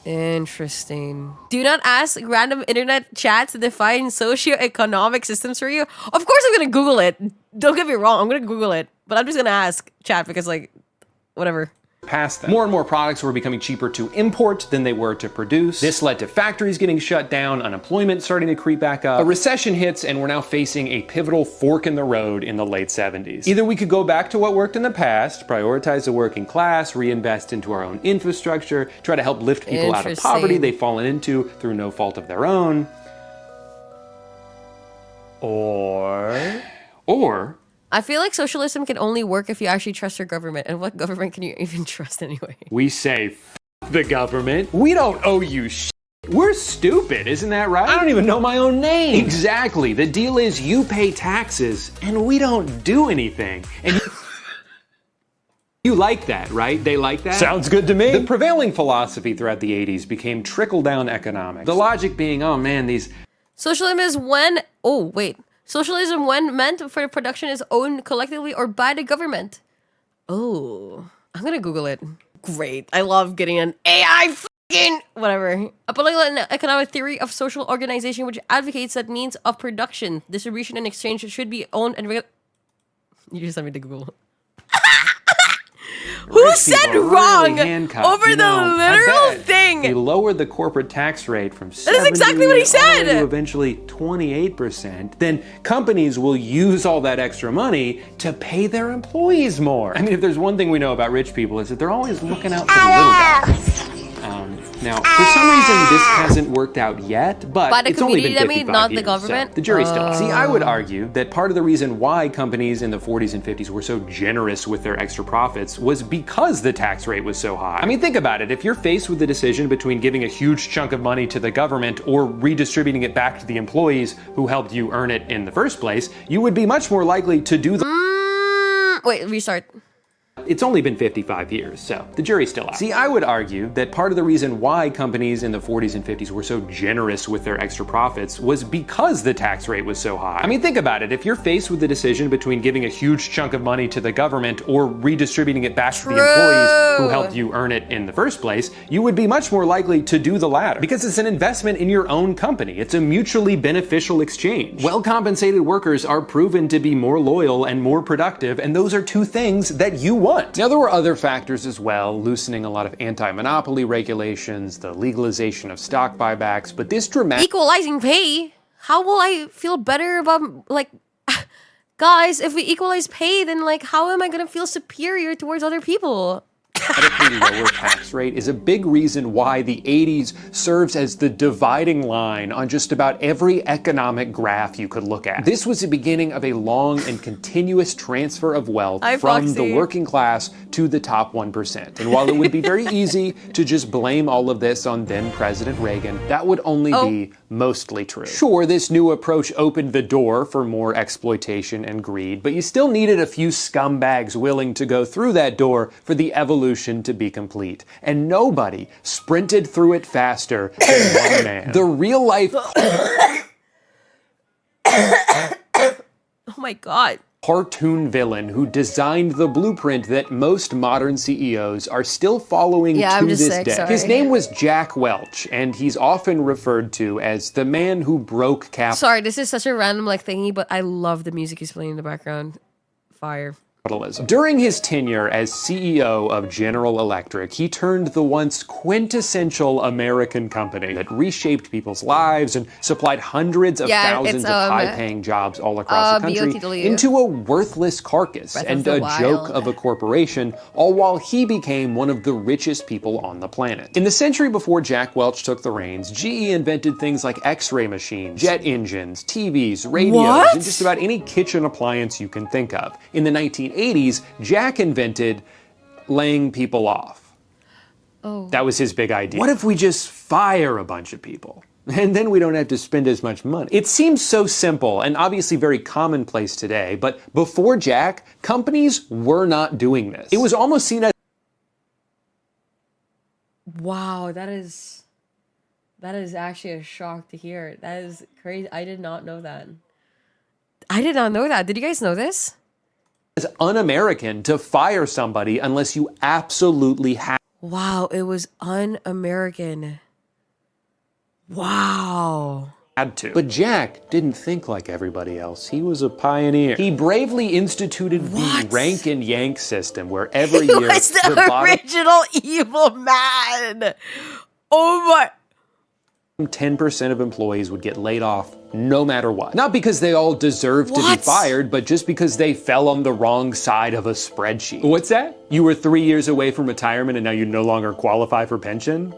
Interesting. Do not ask random internet chats to define socio-economic systems for you. Of course I'm gonna Google it. Don't get me wrong, I'm gonna Google it. But I'm just gonna ask chat because, like, whatever. Past them. More and more products were becoming cheaper to import than they were to produce. This led to factories getting shut down, unemployment starting to creep back up. A recession hits, and we're now facing a pivotal fork in the road in the late 70s. Either we could go back to what worked in the past, prioritize the working class, reinvest into our own infrastructure, try to help lift people out of poverty they've fallen into through no fault of their own. Or I feel like socialism can only work if you actually trust your government. And what government can you even trust anyway? We say, F the government. We don't owe you shit. We're stupid, isn't that right? I don't even know my own name. Exactly. The deal is you pay taxes and we don't do anything. And you like that, right? They like that? Sounds good to me. The prevailing philosophy throughout the 80s became trickle-down economics. The logic being, oh man, these... Socialism is when... Oh, wait. Socialism when meant for production is owned collectively or by the government. Oh, I'm gonna Google it. Great. I love getting an AI fucking whatever. A political and economic theory of social organization which advocates that means of production, distribution, and exchange should be owned and You just sent me to Google. Who said wrong over the literal thing? They lowered the corporate tax rate from 70% That is exactly what he said. to eventually 28%. Then companies will use all that extra money to pay their employees more. I mean, if there's one thing we know about rich people is that they're always looking out for the little guys. Now, for some reason, this hasn't worked out yet, but it's only been 55 not years, the government. so the jury's still out. See, I would argue that part of the reason why companies in the 40s and 50s were so generous with their extra profits was because the tax rate was so high. I mean, think about it. If you're faced with the decision between giving a huge chunk of money to the government or redistributing it back to the employees who helped you earn it in the first place, you would be much more likely to do the... Wait, restart. It's only been 55 years, so the jury's still out. See, I would argue that part of the reason why companies in the 40s and 50s were so generous with their extra profits was because the tax rate was so high. I mean, think about it. If you're faced with the decision between giving a huge chunk of money to the government or redistributing it back to the employees who helped you earn it in the first place, you would be much more likely to do the latter because it's an investment in your own company. It's a mutually beneficial exchange. Well-compensated workers are proven to be more loyal and more productive, and those are two things that you want. Now, there were other factors as well, loosening a lot of anti-monopoly regulations, the legalization of stock buybacks, but this dramatic... Equalizing pay? How will I feel better about, like... Guys, if we equalize pay, then, like, how am I gonna feel superior towards other people? Radically lower tax rate is a big reason why the 80s serves as the dividing line on just about every economic graph you could look at. This was the beginning of a long and continuous transfer of wealth from the working class to the top 1%. And while it would be very easy to just blame all of this on then President Reagan, that would only be mostly true. Sure, this new approach opened the door for more exploitation and greed, but you still needed a few scumbags willing to go through that door for the evolution to be complete. And nobody sprinted through it faster than one man. The real life... Oh my god. cartoon villain who designed the blueprint that most modern CEOs are still following Yeah, to I'm just this sick, day. sorry. His name was Jack Welch, and he's often referred to as the man who broke capitalism. Sorry, this is such a random like thingy, but I love the music he's playing in the background. Fire. During his tenure as CEO of General Electric, he turned the once quintessential American company that reshaped people's lives and supplied hundreds of thousands of high-paying jobs all across the country BOTW. into a worthless carcass Breath of and the a Wild. joke of a corporation, all while he became one of the richest people on the planet. In the century before Jack Welch took the reins, GE invented things like X-ray machines, jet engines, TVs, radios, and just about any kitchen appliance you can think of. In the 1980s, Jack invented laying people off. Oh. That was his big idea. What if we just fire a bunch of people? And then we don't have to spend as much money. It seems so simple and obviously very commonplace today, but before Jack, companies were not doing this. It was almost seen as Wow, that is actually a shock to hear. That is crazy. I did not know that. I did not know that. Did you guys know this? un-American to fire somebody unless you absolutely had Wow, it was un-American. Wow. to. But Jack didn't think like everybody else. He was a pioneer. He bravely instituted the rank and yank system where every He year was the original evil man. Oh my. 10% of employees would get laid off no matter what. Not because they all deserved to be fired, but just because they fell on the wrong side of a spreadsheet. What's that? You were 3 years away from retirement and now you no longer qualify for pension?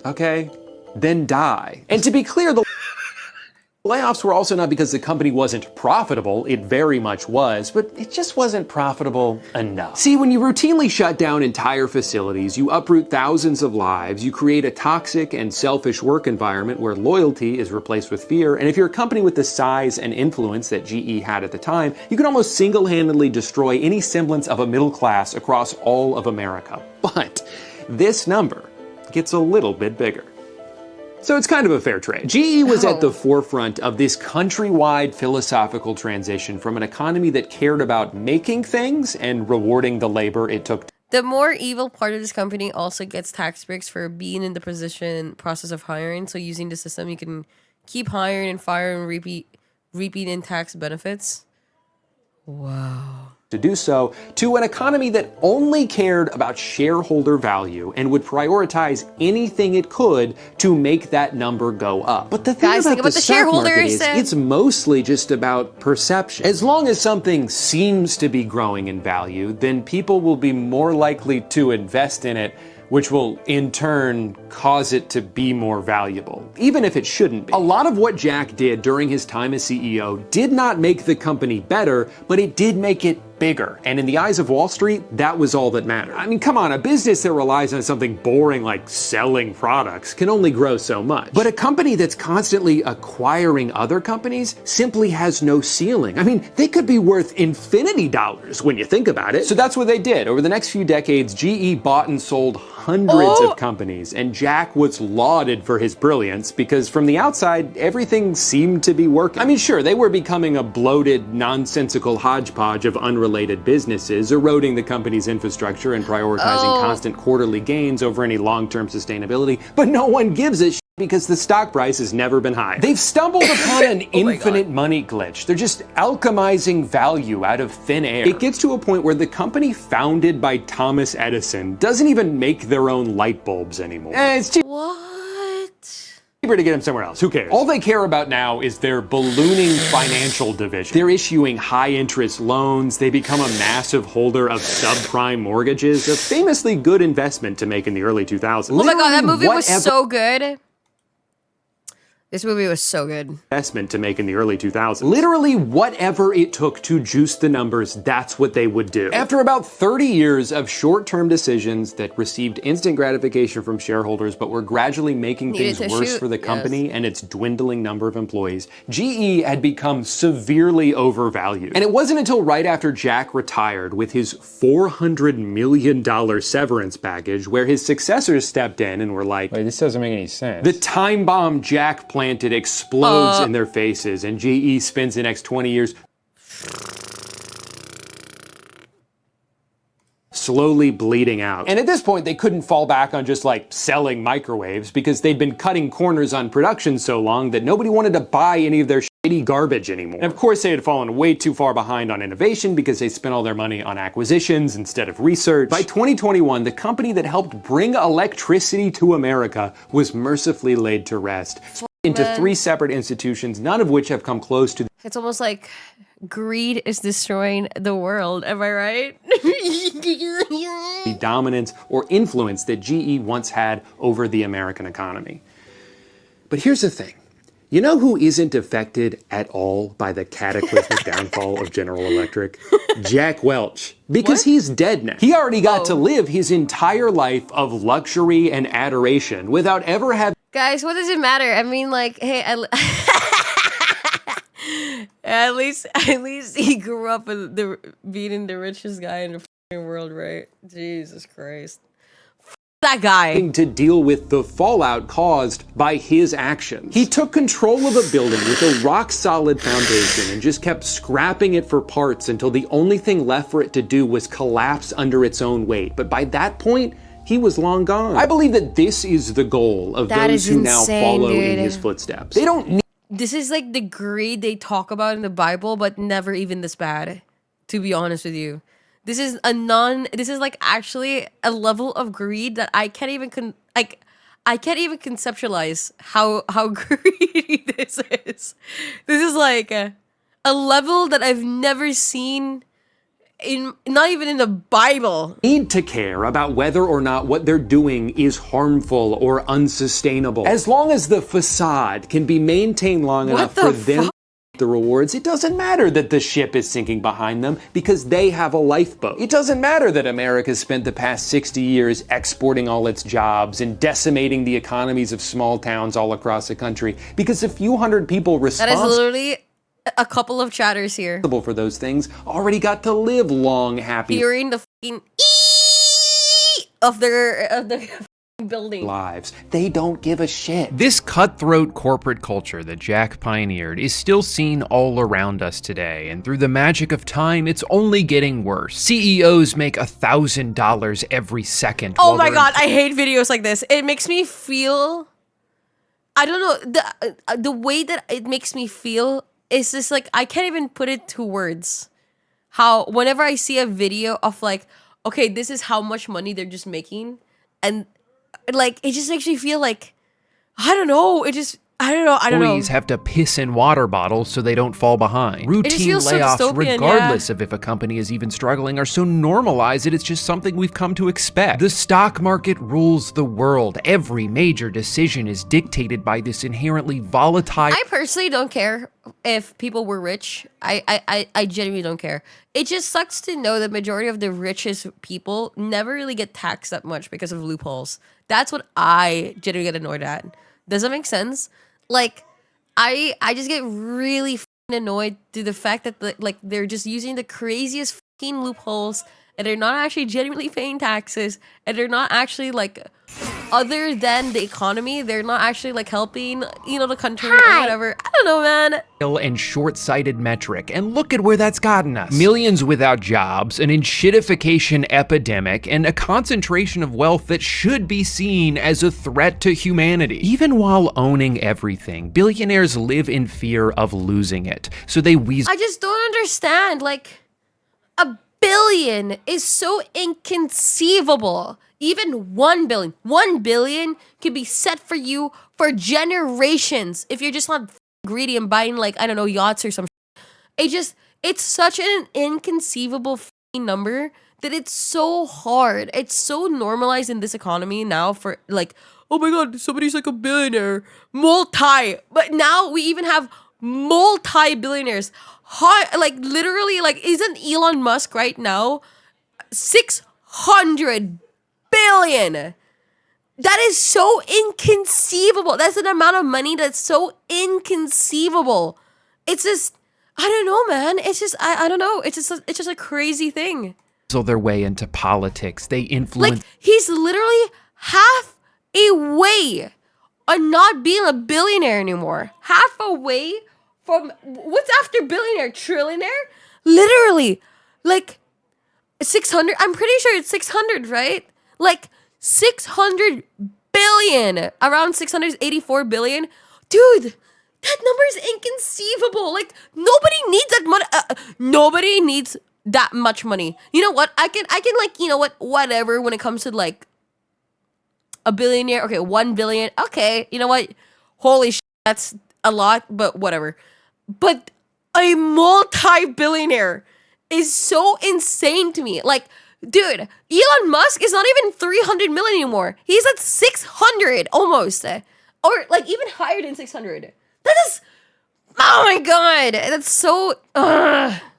Okay, then die. And to be clear, the layoffs were also not because the company wasn't profitable. It very much was, but it just wasn't profitable enough. See, when you routinely shut down entire facilities, you uproot thousands of lives, you create a toxic and selfish work environment where loyalty is replaced with fear, and if you're a company with the size and influence that GE had at the time, you can almost single-handedly destroy any semblance of a middle class across all of America. But this number gets a little bit bigger. So it's kind of a fair trade. GE was at the forefront of this countrywide philosophical transition from an economy that cared about making things and rewarding the labor it took. The more evil part of this company also gets tax breaks for being in the process of hiring. So using the system, you can keep hiring and fire and repeat in tax benefits. Wow. To do so to an economy that only cared about shareholder value and would prioritize anything it could to make that number go up. But the thing Guys, think about the stock market shareholders. is it's mostly just about perception. As long as something seems to be growing in value, then people will be more likely to invest in it, which will in turn cause it to be more valuable, even if it shouldn't be. A lot of what Jack did during his time as CEO did not make the company better, but it did make it bigger. And in the eyes of Wall Street, that was all that mattered. I mean, come on, a business that relies on something boring like selling products can only grow so much. But a company that's constantly acquiring other companies simply has no ceiling. I mean, they could be worth infinity dollars when you think about it. So that's what they did. Over the next few decades, GE bought and sold hundreds of companies, and Jack was lauded for his brilliance because from the outside, everything seemed to be working. I mean, sure, they were becoming a bloated, nonsensical hodgepodge of unrelated businesses, eroding the company's infrastructure and prioritizing constant quarterly gains over any long-term sustainability, but no one gives a shit because the stock price has never been higher. They've stumbled upon an infinite money glitch. They're just alchemizing value out of thin air. It gets to a point where the company founded by Thomas Edison doesn't even make their own light bulbs anymore. It's cheaper to get them somewhere else. Who cares? All they care about now is their ballooning financial division. They're issuing high-interest loans. They become a massive holder of subprime mortgages, a famously good investment to make in the early 2000s. Oh my god, that movie was so good. This movie was so good. Investment to make in the early 2000s. Literally whatever it took to juice the numbers, that's what they would do. After about 30 years of short-term decisions that received instant gratification from shareholders but were gradually making things worse for the company and its dwindling number of employees, GE had become severely overvalued. And it wasn't until right after Jack retired with his $400 million severance package where his successors stepped in and were like, Wait, this doesn't make any sense. the time bomb Jack planted explodes in their faces, and GE spends the next 20 years slowly bleeding out. And at this point, they couldn't fall back on just like selling microwaves because they'd been cutting corners on production so long that nobody wanted to buy any of their shitty garbage anymore. And of course, they had fallen way too far behind on innovation because they spent all their money on acquisitions instead of research. By 2021, the company that helped bring electricity to America was mercifully laid to rest into 3 separate institutions, none of which have come close to It's almost like greed is destroying the world. Am I right? the dominance or influence that GE once had over the American economy. But here's the thing. You know who isn't affected at all by the cataclysmic downfall of General Electric? Jack Welch. Because he's dead now. He already got to live his entire life of luxury and adoration without ever having... Guys, what does it matter? I mean, like, hey, at least he grew up in being the richest guy in the fucking world, right? Jesus Christ. That guy. To deal with the fallout caused by his actions. He took control of a building with a rock-solid foundation and just kept scrapping it for parts until the only thing left for it to do was collapse under its own weight. But by that point, he was long gone. I believe that this is the goal of those who now follow in his footsteps. They don't need... This is like the greed they talk about in the Bible, but never even this bad, to be honest with you. This is like actually a level of greed that I can't even conceptualize how greedy this is. This is like a level that I've never seen not even in the Bible. Need to care about whether or not what they're doing is harmful or unsustainable. As long as the facade can be maintained long enough for them the rewards, it doesn't matter that the ship is sinking behind them because they have a lifeboat. It doesn't matter that America spent the past 60 years exporting all its jobs and decimating the economies of small towns all across the country because a few hundred people responsible That is literally a couple of chatters here for those things already got to live long, happy hearing the fucking of the building lives. They don't give a shit. This cutthroat corporate culture that Jack pioneered is still seen all around us today, and through the magic of time, it's only getting worse. CEOs make $1,000 every second. Oh my god, I hate videos like this. It makes me feel... I don't know, the way that it makes me feel is just like, I can't even put it to words. How, whenever I see a video of like, okay, this is how much money they're just making, and like, it just makes me feel like, I don't know, Employees have to piss in water bottles so they don't fall behind. Routine layoffs, regardless of if a company is even struggling, are so normalized that it's just something we've come to expect. The stock market rules the world. Every major decision is dictated by this inherently volatile... I personally don't care if people were rich. I genuinely don't care. It just sucks to know the majority of the richest people never really get taxed that much because of loopholes. That's what I genuinely get annoyed at. Does that make sense? Like, I just get really annoyed to the fact that like they're just using the craziest fucking loopholes, and they're not actually genuinely paying taxes, and they're not actually like, other than the economy, they're not actually like helping, you know, the country or whatever. I don't know, man. And short-sighted metric, and look at where that's gotten us. Millions without jobs, an enshittification epidemic, and a concentration of wealth that should be seen as a threat to humanity. Even while owning everything, billionaires live in fear of losing it, so they weasel. I just don't understand, like, $1 billion is so inconceivable. Even 1 billion. 1 billion could be set for you for generations if you're just not greedy and buying, like, I don't know, yachts or some shit. It's such an inconceivable number that it's so hard. It's so normalized in this economy now for, like, oh my god, somebody's like a billionaire. But now we even have multi-billionaires. Like, literally, like, isn't Elon Musk right now 600 billion? That is so inconceivable. That's an amount of money that's so inconceivable. It's just, I don't know, man. It's just, I don't know. It's just a crazy thing. Their way into politics. They influence. Like, he's literally half a way on not being a billionaire anymore. Half a way from, what's after billionaire? Trillionaire? Literally. Like, 600. I'm pretty sure it's 600, right? Like 600 billion, around 684 billion. Dude, that number is inconceivable. Like nobody needs that money. Nobody needs that much money. You know what? I can like, you know what? Whatever when it comes to like a billionaire. Okay, 1 billion. Okay, you know what? Holy shit, that's a lot, but whatever. But a multi-billionaire is so insane to me. Like, dude, Elon Musk is not even 300 million anymore. He's at 600 almost. Or like even higher than 600. That is, oh my God, that's so,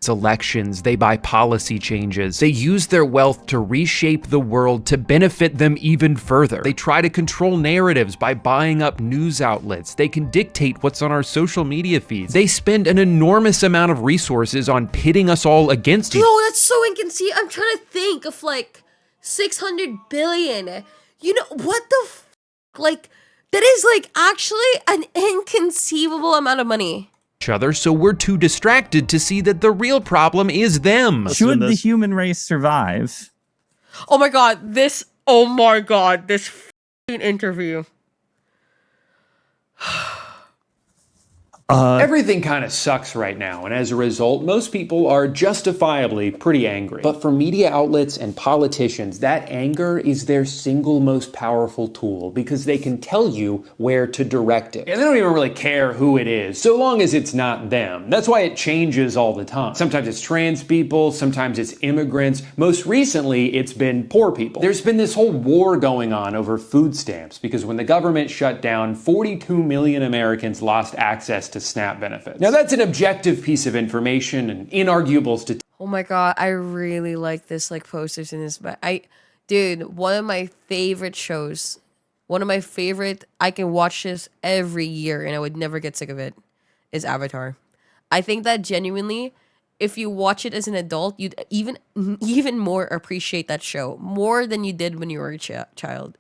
Elections, they buy policy changes. They use their wealth to reshape the world to benefit them even further. They try to control narratives by buying up news outlets. They can dictate what's on our social media feeds. They spend an enormous amount of resources on pitting us all against each other. no, that's so inconceivable. I'm trying to think of like 600 billion. You know, what the like, that is like actually an inconceivable amount of money. Other, so we're too distracted to see that the real problem is them. Should the human race survive? Oh my God, this f***ing interview. Everything kind of sucks right now, and as a result, most people are justifiably pretty angry. But for media outlets and politicians, that anger is their single most powerful tool because they can tell you where to direct it. And they don't even really care who it is, so long as it's not them. That's why it changes all the time. Sometimes it's trans people, sometimes it's immigrants. Most recently, it's been poor people. There's been this whole war going on over food stamps because when the government shut down, 42 million Americans lost access to SNAP benefits. Now that's an objective piece of information and inarguable statistics. Oh my God, I really like this like posters in this, but dude, one of my favorite shows, I can watch this every year and I would never get sick of it, is Avatar. I think that genuinely, if you watch it as an adult, you'd even more appreciate that show, more than you did when you were a child.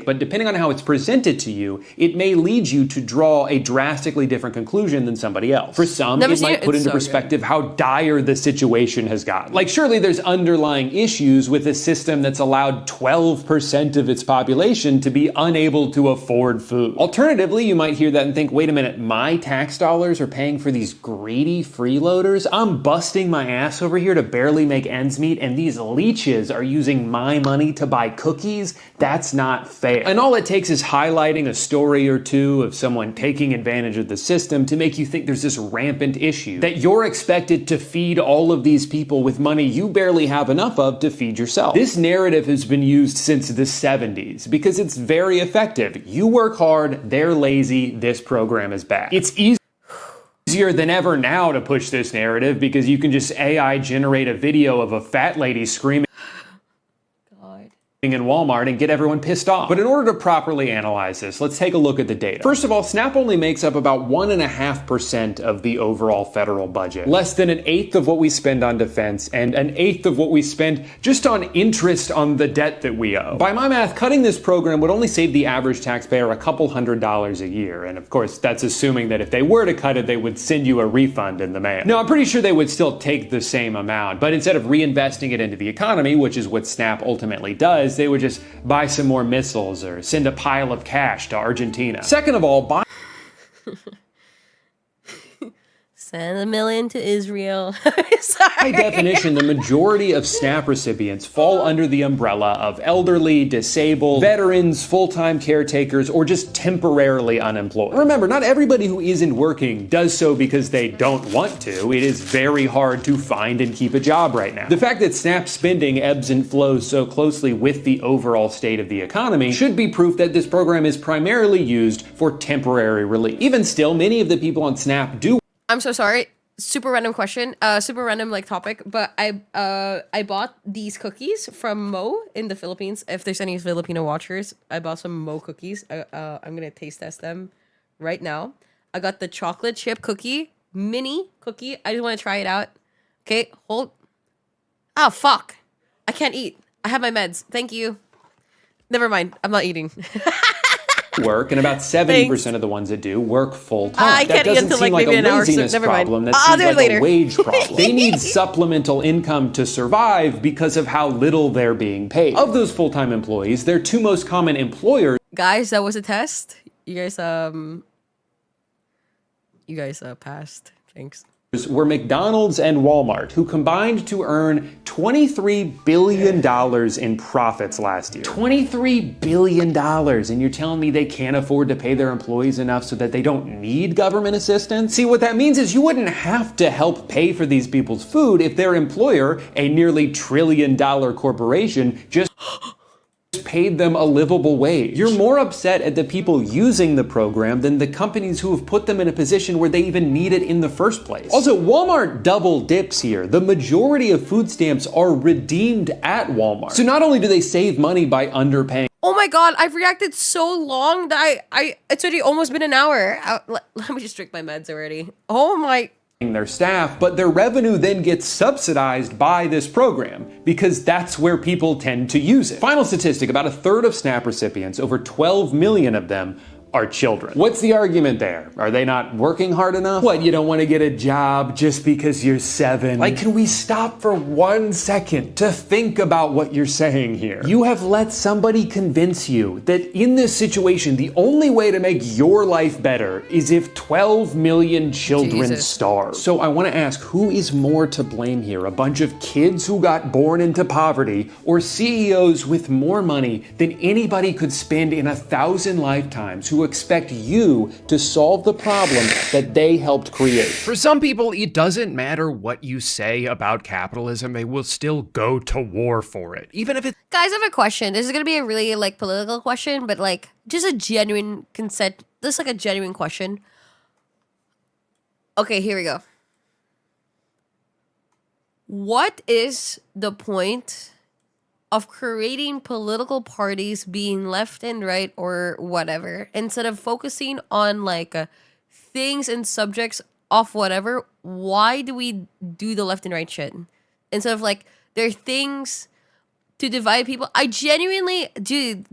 But depending on how it's presented to you, it may lead you to draw a drastically different conclusion than somebody else. For some, it might put into perspective how dire the situation has gotten. Like, surely there's underlying issues with a system that's allowed 12% of its population to be unable to afford food. Alternatively, you might hear that and think, wait a minute, my tax dollars are paying for these greedy freeloaders? I'm busting my ass over here to barely make ends meet, and these leeches are using my money to buy cookies? That's not fair. And all it takes is highlighting a story or two of someone taking advantage of the system to make you think there's this rampant issue, that you're expected to feed all of these people with money you barely have enough of to feed yourself. This narrative has been used since the 70s because it's very effective. You work hard, they're lazy, this program is bad. It's easier than ever now to push this narrative because you can just AI generate a video of a fat lady screaming in Walmart and get everyone pissed off. But in order to properly analyze this, let's take a look at the data. First of all, SNAP only makes up about 1.5% of the overall federal budget. Less than an eighth of what we spend on defense and an eighth of what we spend just on interest on the debt that we owe. By my math, cutting this program would only save the average taxpayer a couple $100s a year. And of course, that's assuming that if they were to cut it, they would send you a refund in the mail. No, I'm pretty sure they would still take the same amount, but instead of reinvesting it into the economy, which is what SNAP ultimately does, they would just buy some more missiles or send a pile of cash to Argentina. Second of all, buy Send $1 million to Israel. by definition, the majority of SNAP recipients fall under the umbrella of elderly, disabled, veterans, full-time caretakers, or just temporarily unemployed. Remember, not everybody who isn't working does so because they don't want to. It is very hard to find and keep a job right now. The fact that SNAP spending ebbs and flows so closely with the overall state of the economy should be proof that this program is primarily used for temporary relief. Even still, many of the people on SNAP do. I'm so sorry. Super random question. Super random like topic. But I bought these cookies from Mo in the Philippines. If there's any Filipino watchers, I bought some Mo cookies. I'm gonna taste test them right now. I got the chocolate chip cookie, mini cookie. I just want to try it out. Okay, hold. Oh fuck! I can't eat. I have my meds. Thank you. Never mind. I'm not eating. work, and about 70% of the ones that do work full time. I That can't eat doesn't until seem like like maybe a an hour, so laziness never mind. problem. That I'll seems do it like later. a wage problem. They need supplemental income to survive because of how little they're being paid. Of those full-time employees, their two most common employers Guys, that was a test. You guys passed. Thanks. were McDonald's and Walmart, who combined to earn $23 billion in profits last year. $23 billion, and you're telling me they can't afford to pay their employees enough so that they don't need government assistance? See, what that means is you wouldn't have to help pay for these people's food if their employer, a nearly $1 trillion corporation, just paid them a livable wage. You're more upset at the people using the program than the companies who have put them in a position where they even need it in the first place. Also, Walmart double dips here. The majority of food stamps are redeemed at Walmart. So not only do they save money by underpaying Oh my god, I've reacted so long that it's already almost been an hour. Let me just drink my meds already. Oh my... their staff, but their revenue then gets subsidized by this program because that's where people tend to use it. Final statistic, about a third of SNAP recipients, over 12 million of them, are children. What's the argument there? Are they not working hard enough? What, you don't want to get a job just because you're 7? Like, can we stop for 1 second to think about what you're saying here? You have let somebody convince you that in this situation, the only way to make your life better is if 12 million children starve. So I want to ask, who is more to blame here? A bunch of kids who got born into poverty, or CEOs with more money than anybody could spend in 1,000 lifetimes who expect you to solve the problem that they helped create? For some people, it doesn't matter what you say about capitalism, they will still go to war for it. Even if it's Guys, I have a question. This is gonna be a really like political question, but like just a genuine consent. This is like a genuine question. Okay, here we go. What is the point of creating political parties being left and right or whatever instead of focusing on like things and subjects of whatever? Why do we do the left and right shit instead of like there are things to divide people? I genuinely dude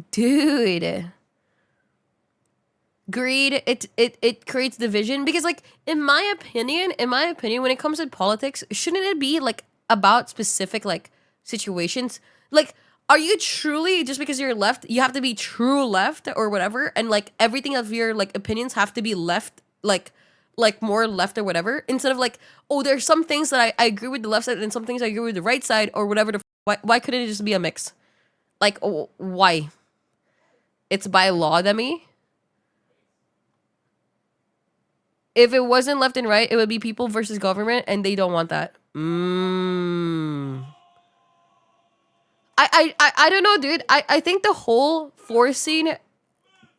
greed, it creates division because like in my opinion when it comes to politics, shouldn't it be like about specific like situations? Like, are you truly, just because you're left, you have to be true left or whatever, and like everything of your like opinions have to be left, like more left or whatever, instead of like, oh, there's some things that I agree with the left side and some things I agree with the right side or whatever. Why couldn't it just be a mix? Like, oh, why? It's by law, Demi. If it wasn't left and right, it would be people versus government, and they don't want that. I don't know, dude. I think the whole forcing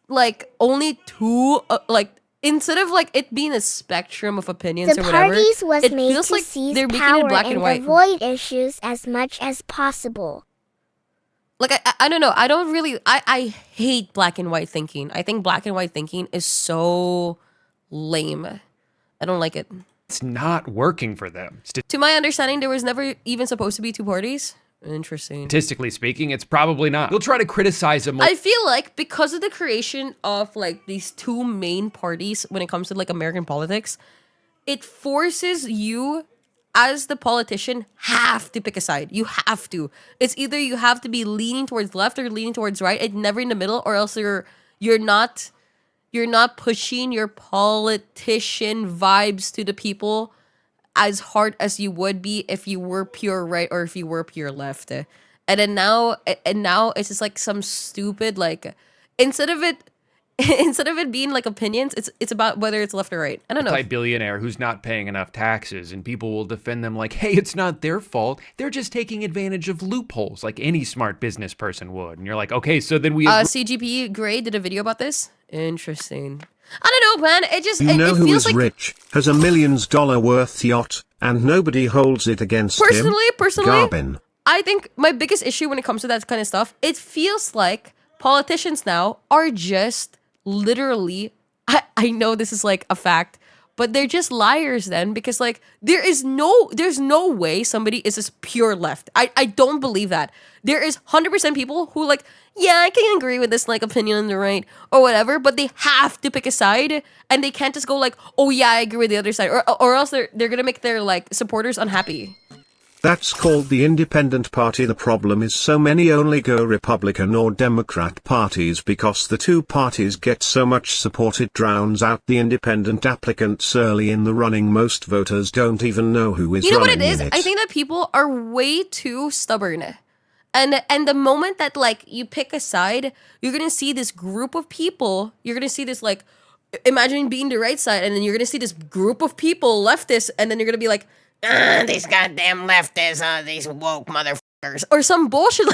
like only two like instead of like it being a spectrum of opinions The or whatever, parties was it made feels to like seize they're making power it black and and white. avoid issues as much as possible. Like I don't know. I don't really. I hate black and white thinking. I think black and white thinking is so lame. I don't like it. It's not working for them. To my understanding, there was never even supposed to be two parties. Interesting. Statistically speaking, it's probably not. You'll try to criticize them. I feel like because of the creation of like these two main parties when it comes to like American politics, it forces you as the politician have to pick a side. You have to. It's either you have to be leaning towards left or leaning towards right. It's never in the middle, or else you're not pushing your politician vibes to the people as hard as you would be if you were pure right or if you were pure left. And then now it's just like some stupid like instead of it being like opinions, it's about whether it's left or right. I don't know. Billionaire who's not paying enough taxes, and people will defend them like, hey, it's not their fault. They're just taking advantage of loopholes like any smart business person would. And you're like, okay, so then we CGP Gray did a video about this. Interesting. I don't know, man. It just You know it who feels is like rich, has $1 million worth yacht, and nobody holds it against him? Personally, Garbin. I think my biggest issue when it comes to that kind of stuff, it feels like politicians now are just literally, I know this is like a fact, but they're just liars then, because like there's no way somebody is just pure left. I don't believe that. There is 100% people who like, yeah, I can agree with this like opinion on the right or whatever, but they have to pick a side, and they can't just go like, oh yeah, I agree with the other side, or else they're gonna make their like supporters unhappy. That's called the independent party. The problem is so many only go Republican or Democrat parties because the two parties get so much support it drowns out the independent applicants early in the running. Most voters don't even know who is You know what running it is? in it. I think that people are way too stubborn. And the moment that like you pick a side, you're gonna see this group of people. You're gonna see this like, imagine being the right side, and then you're gonna see this group of people, leftists, and then you're gonna be like, these goddamn leftists, these woke motherfuckers, or some bullshit,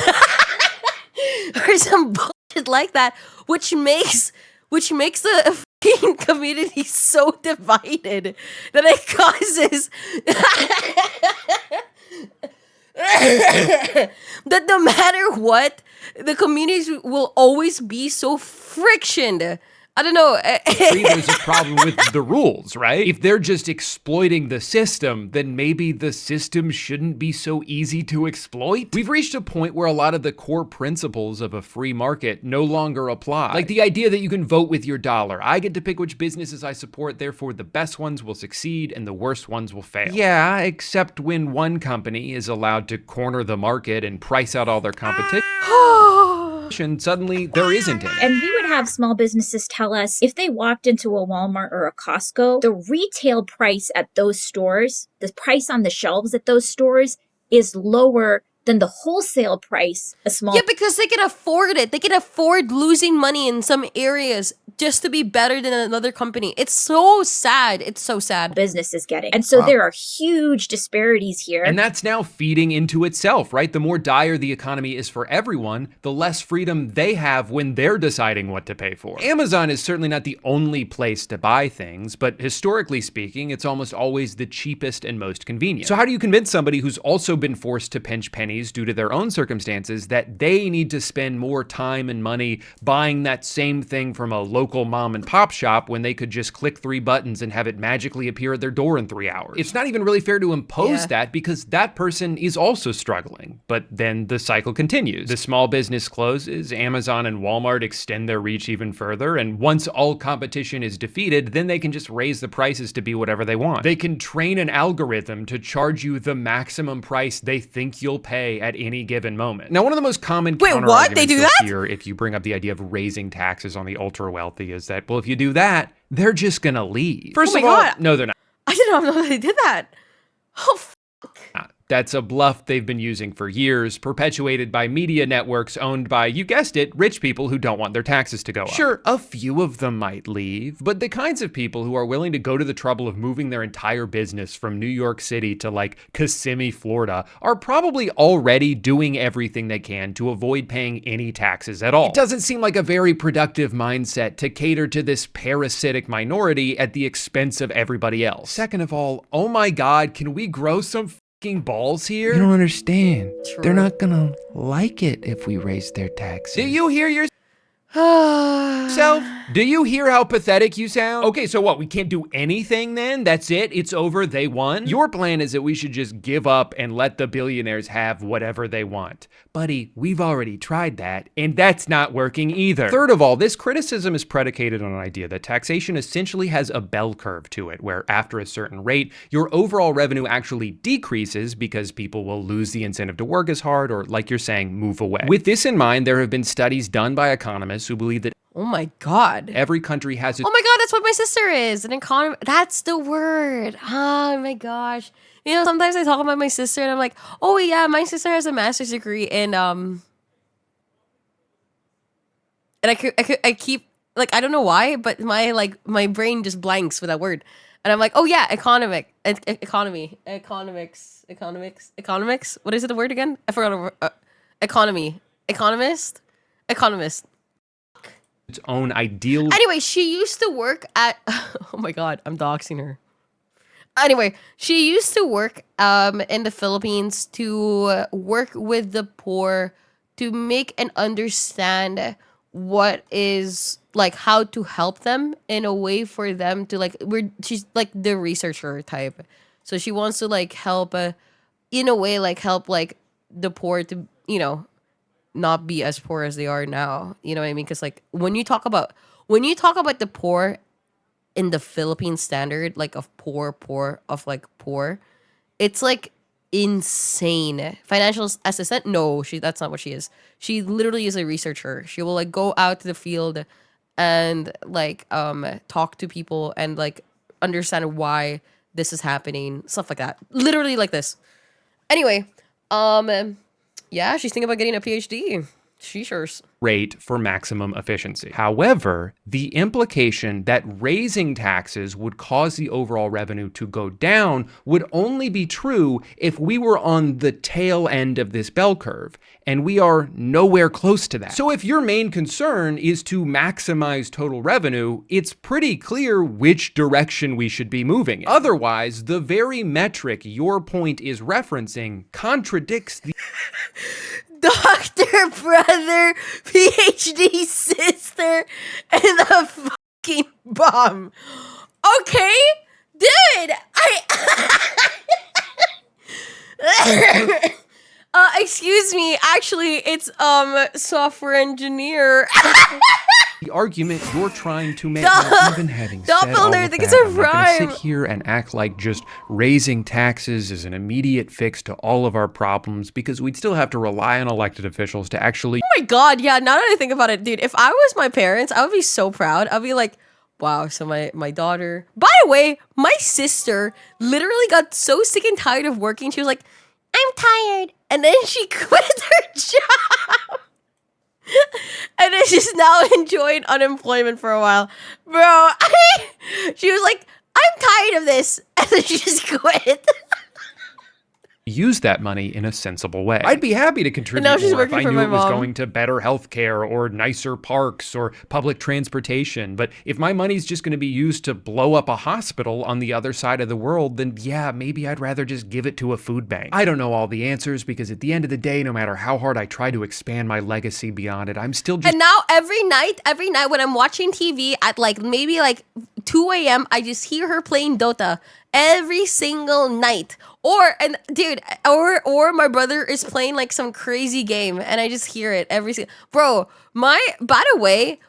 or some bullshit like that, which makes the fucking community so divided that it causes that no matter what, the communities will always be so frictioned. I don't know. There's a problem with the rules, right? If they're just exploiting the system, then maybe the system shouldn't be so easy to exploit. We've reached a point where a lot of the core principles of a free market no longer apply. Like the idea that you can vote with your dollar. I get to pick which businesses I support, therefore the best ones will succeed and the worst ones will fail. Yeah, except when one company is allowed to corner the market and price out all their competition. Suddenly there isn't any. And we would have small businesses tell us if they walked into a Walmart or a Costco, the retail price at those stores, the price on the shelves at those stores is lower than the wholesale price a small. Yeah, because they can afford it. They can afford losing money in some areas just to be better than another company. It's so sad. It's so sad. Business is getting. And so there are huge disparities here. And that's now feeding into itself, right? The more dire the economy is for everyone, the less freedom they have when they're deciding what to pay for. Amazon is certainly not the only place to buy things, but historically speaking, it's almost always the cheapest and most convenient. So how do you convince somebody who's also been forced to pinch pennies due to their own circumstances that they need to spend more time and money buying that same thing from a local mom and pop shop when they could just click 3 buttons and have it magically appear at their door in 3 hours? It's not even really fair to impose that because that person is also struggling. But then the cycle continues. The small business closes, Amazon and Walmart extend their reach even further, and once all competition is defeated, then they can just raise the prices to be whatever they want. They can train an algorithm to charge you the maximum price they think you'll pay at any given moment. Now, one of the most common what? They do that? Here, if you bring up the idea of raising taxes on the ultra wealthy, is that, well, if you do that, they're just gonna leave. First of all, no, they're not. I didn't know they did that. Oh, That's a bluff they've been using for years, perpetuated by media networks owned by, you guessed it, rich people who don't want their taxes to go up. Sure, a few of them might leave, but the kinds of people who are willing to go to the trouble of moving their entire business from New York City to like Kissimmee, Florida, are probably already doing everything they can to avoid paying any taxes at all. It doesn't seem like a very productive mindset to cater to this parasitic minority at the expense of everybody else. Second of all, oh my God, can we grow some balls here? You don't understand. True. They're not gonna like it if we raise their taxes. Do you hear yourself? Do you hear how pathetic you sound? Okay, so what? We can't do anything then? That's it? It's over? They won? Your plan is that we should just give up and let the billionaires have whatever they want. Buddy, we've already tried that, and that's not working either. Third of all, this criticism is predicated on an idea that taxation essentially has a bell curve to it, where after a certain rate, your overall revenue actually decreases because people will lose the incentive to work as hard or, like you're saying, move away. With this in mind, there have been studies done by economists who believe that oh my God. every country has its Oh my God, that's what my sister is. An economy. That's the word. Oh my gosh. You know, sometimes I talk about my sister and I'm like, oh yeah, my sister has a master's degree in, and I keep, like, I don't know why, but my brain just blanks with that word. And I'm like, oh yeah, economics. What is it, the word again? I forgot. Economy. Economist. its own ideal. Anyway, she used to work at, oh my God, I'm doxing her. Anyway, she used to work in the Philippines to work with the poor to make and understand what is like how to help them in a way for them to like she's like the researcher type, so she wants to like help in a way like help like the poor to, you know, not be as poor as they are now, you know what I mean? Because like when you talk about the poor in the Philippine standard, like of poor, it's like insane. Financial assistant? No, that's not what she is. She literally is a researcher. She will like go out to the field and like talk to people and like understand why this is happening, stuff like that. Literally like this. Anyway, yeah, she's thinking about getting a PhD. She sure's. Rate for maximum efficiency. However, the implication that raising taxes would cause the overall revenue to go down would only be true if we were on the tail end of this bell curve, and we are nowhere close to that. So if your main concern is to maximize total revenue, it's pretty clear which direction we should be moving in. Otherwise, the very metric your point is referencing contradicts the Doctor, brother, PhD, sister, and a fucking bomb. Okay, dude, excuse me. Actually, it's software engineer. The argument you're trying to make. Now, even having said all of I think that, it's a I'm not gonna rhyme. sit here and act like just raising taxes is an immediate fix to all of our problems, because we'd still have to rely on elected officials to actually. Oh my god, yeah, now that I think about it, dude, if I was my parents, I would be so proud. I'd be like, wow, so my daughter. By the way, my sister literally got so sick and tired of working, she was like, I'm tired. And then she quit her job. And then she's now enjoying unemployment for a while. Bro, she was like, I'm tired of this. And then she just quit. Use that money in a sensible way. I'd be happy to contribute now she's more if working I for knew my it was mom. going to better healthcare or nicer parks or public transportation. But if my money's just going to be used to blow up a hospital on the other side of the world, then yeah, maybe I'd rather just give it to a food bank. I don't know all the answers, because at the end of the day, no matter how hard I try to expand my legacy beyond it, I'm still just. And now every night when I'm watching TV at like maybe like 2 a.m., I just hear her playing Dota every single night. Or my brother is playing like some crazy game and I just hear it every single. Bro, by the way,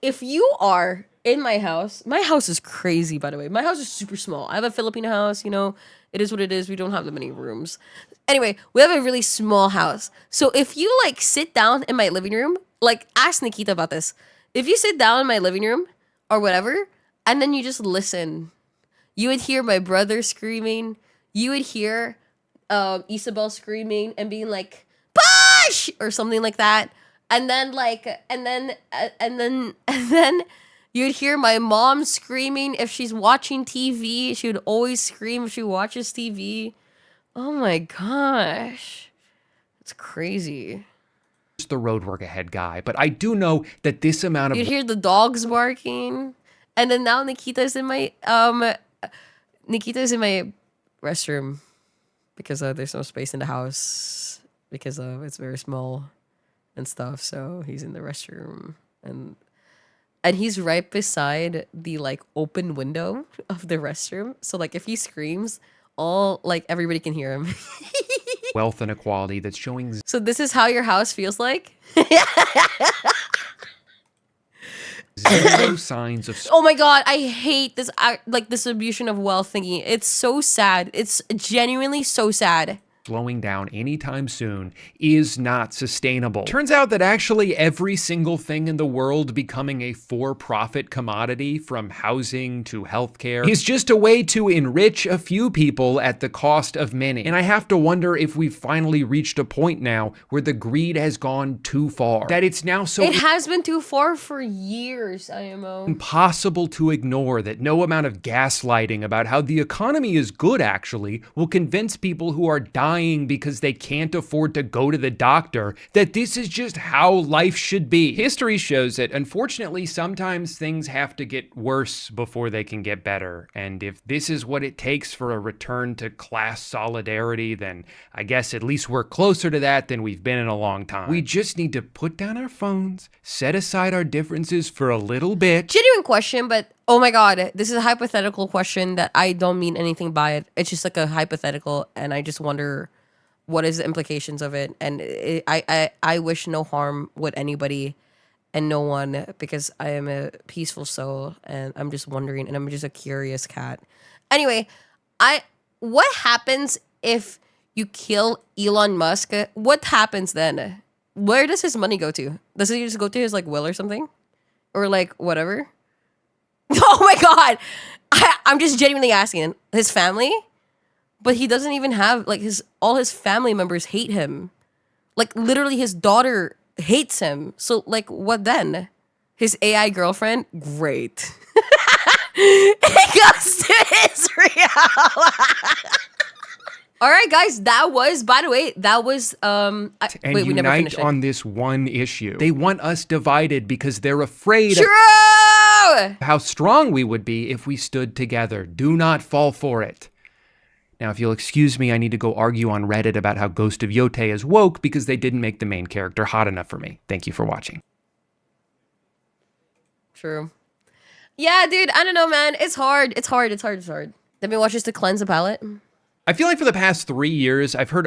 if you are in my house is crazy, by the way. My house is super small. I have a Filipino house, you know, it is what it is. We don't have that many rooms. Anyway, we have a really small house. So if you like sit down in my living room, like ask Nikita about this. If you sit down in my living room or whatever, and then you just listen, you would hear my brother screaming. You would hear Isabel screaming and being like, "Push!" or something like that. And then you'd hear my mom screaming if she's watching TV. She would always scream if she watches TV. Oh my gosh. It's crazy. The roadwork ahead guy, but I do know that this amount of. You'd hear the dogs barking. And then now Nikita's in my restroom because there's no space in the house because it's very small and stuff. So he's in the restroom and he's right beside the like open window of the restroom. So like if he screams, everybody can hear him. Wealth inequality that's showing. So this is how your house feels like? Zero signs of. Oh my god, I hate this like distribution of wealth thingy. It's so sad. It's genuinely so sad. Slowing down anytime soon is not sustainable. Turns out that actually every single thing in the world becoming a for-profit commodity, from housing to healthcare, is just a way to enrich a few people at the cost of many. And I have to wonder if we've finally reached a point now where the greed has gone too far. That it's now so. It has been too far for years, IMO. Impossible to ignore that no amount of gaslighting about how the economy is good actually will convince people who are dying dying because they can't afford to go to the doctor, that this is just how life should be. History shows that, unfortunately, sometimes things have to get worse before they can get better. And if this is what it takes for a return to class solidarity, then I guess at least we're closer to that than we've been in a long time. We just need to put down our phones, set aside our differences for a little bit. Genuine question, but oh my god, this is a hypothetical question that I don't mean anything by it. It's just like a hypothetical, and I just wonder what is the implications of it. And I wish no harm with anybody and no one, because I am a peaceful soul, and I'm just wondering, and I'm just a curious cat. Anyway, what happens if you kill Elon Musk? What happens then? Where does his money go to? Does it just go to his like will or something? Or like whatever? Oh my god! I'm just genuinely asking. His family? But he doesn't even have like all his family members hate him. Like literally his daughter hates him. So like what then? His AI girlfriend? Great. It goes to Israel. All right, guys, that was, by the way, that was and wait, we never unite finished it. on this one issue. They want us divided because they're afraid True! of how strong we would be if we stood together. Do not fall for it. Now, if you'll excuse me, I need to go argue on Reddit about how Ghost of Yote is woke because they didn't make the main character hot enough for me. Thank you for watching. True. Yeah, dude, I don't know, man. It's hard. It's hard. Let me watch this to cleanse the palate. I feel like for the past 3 years, I've heard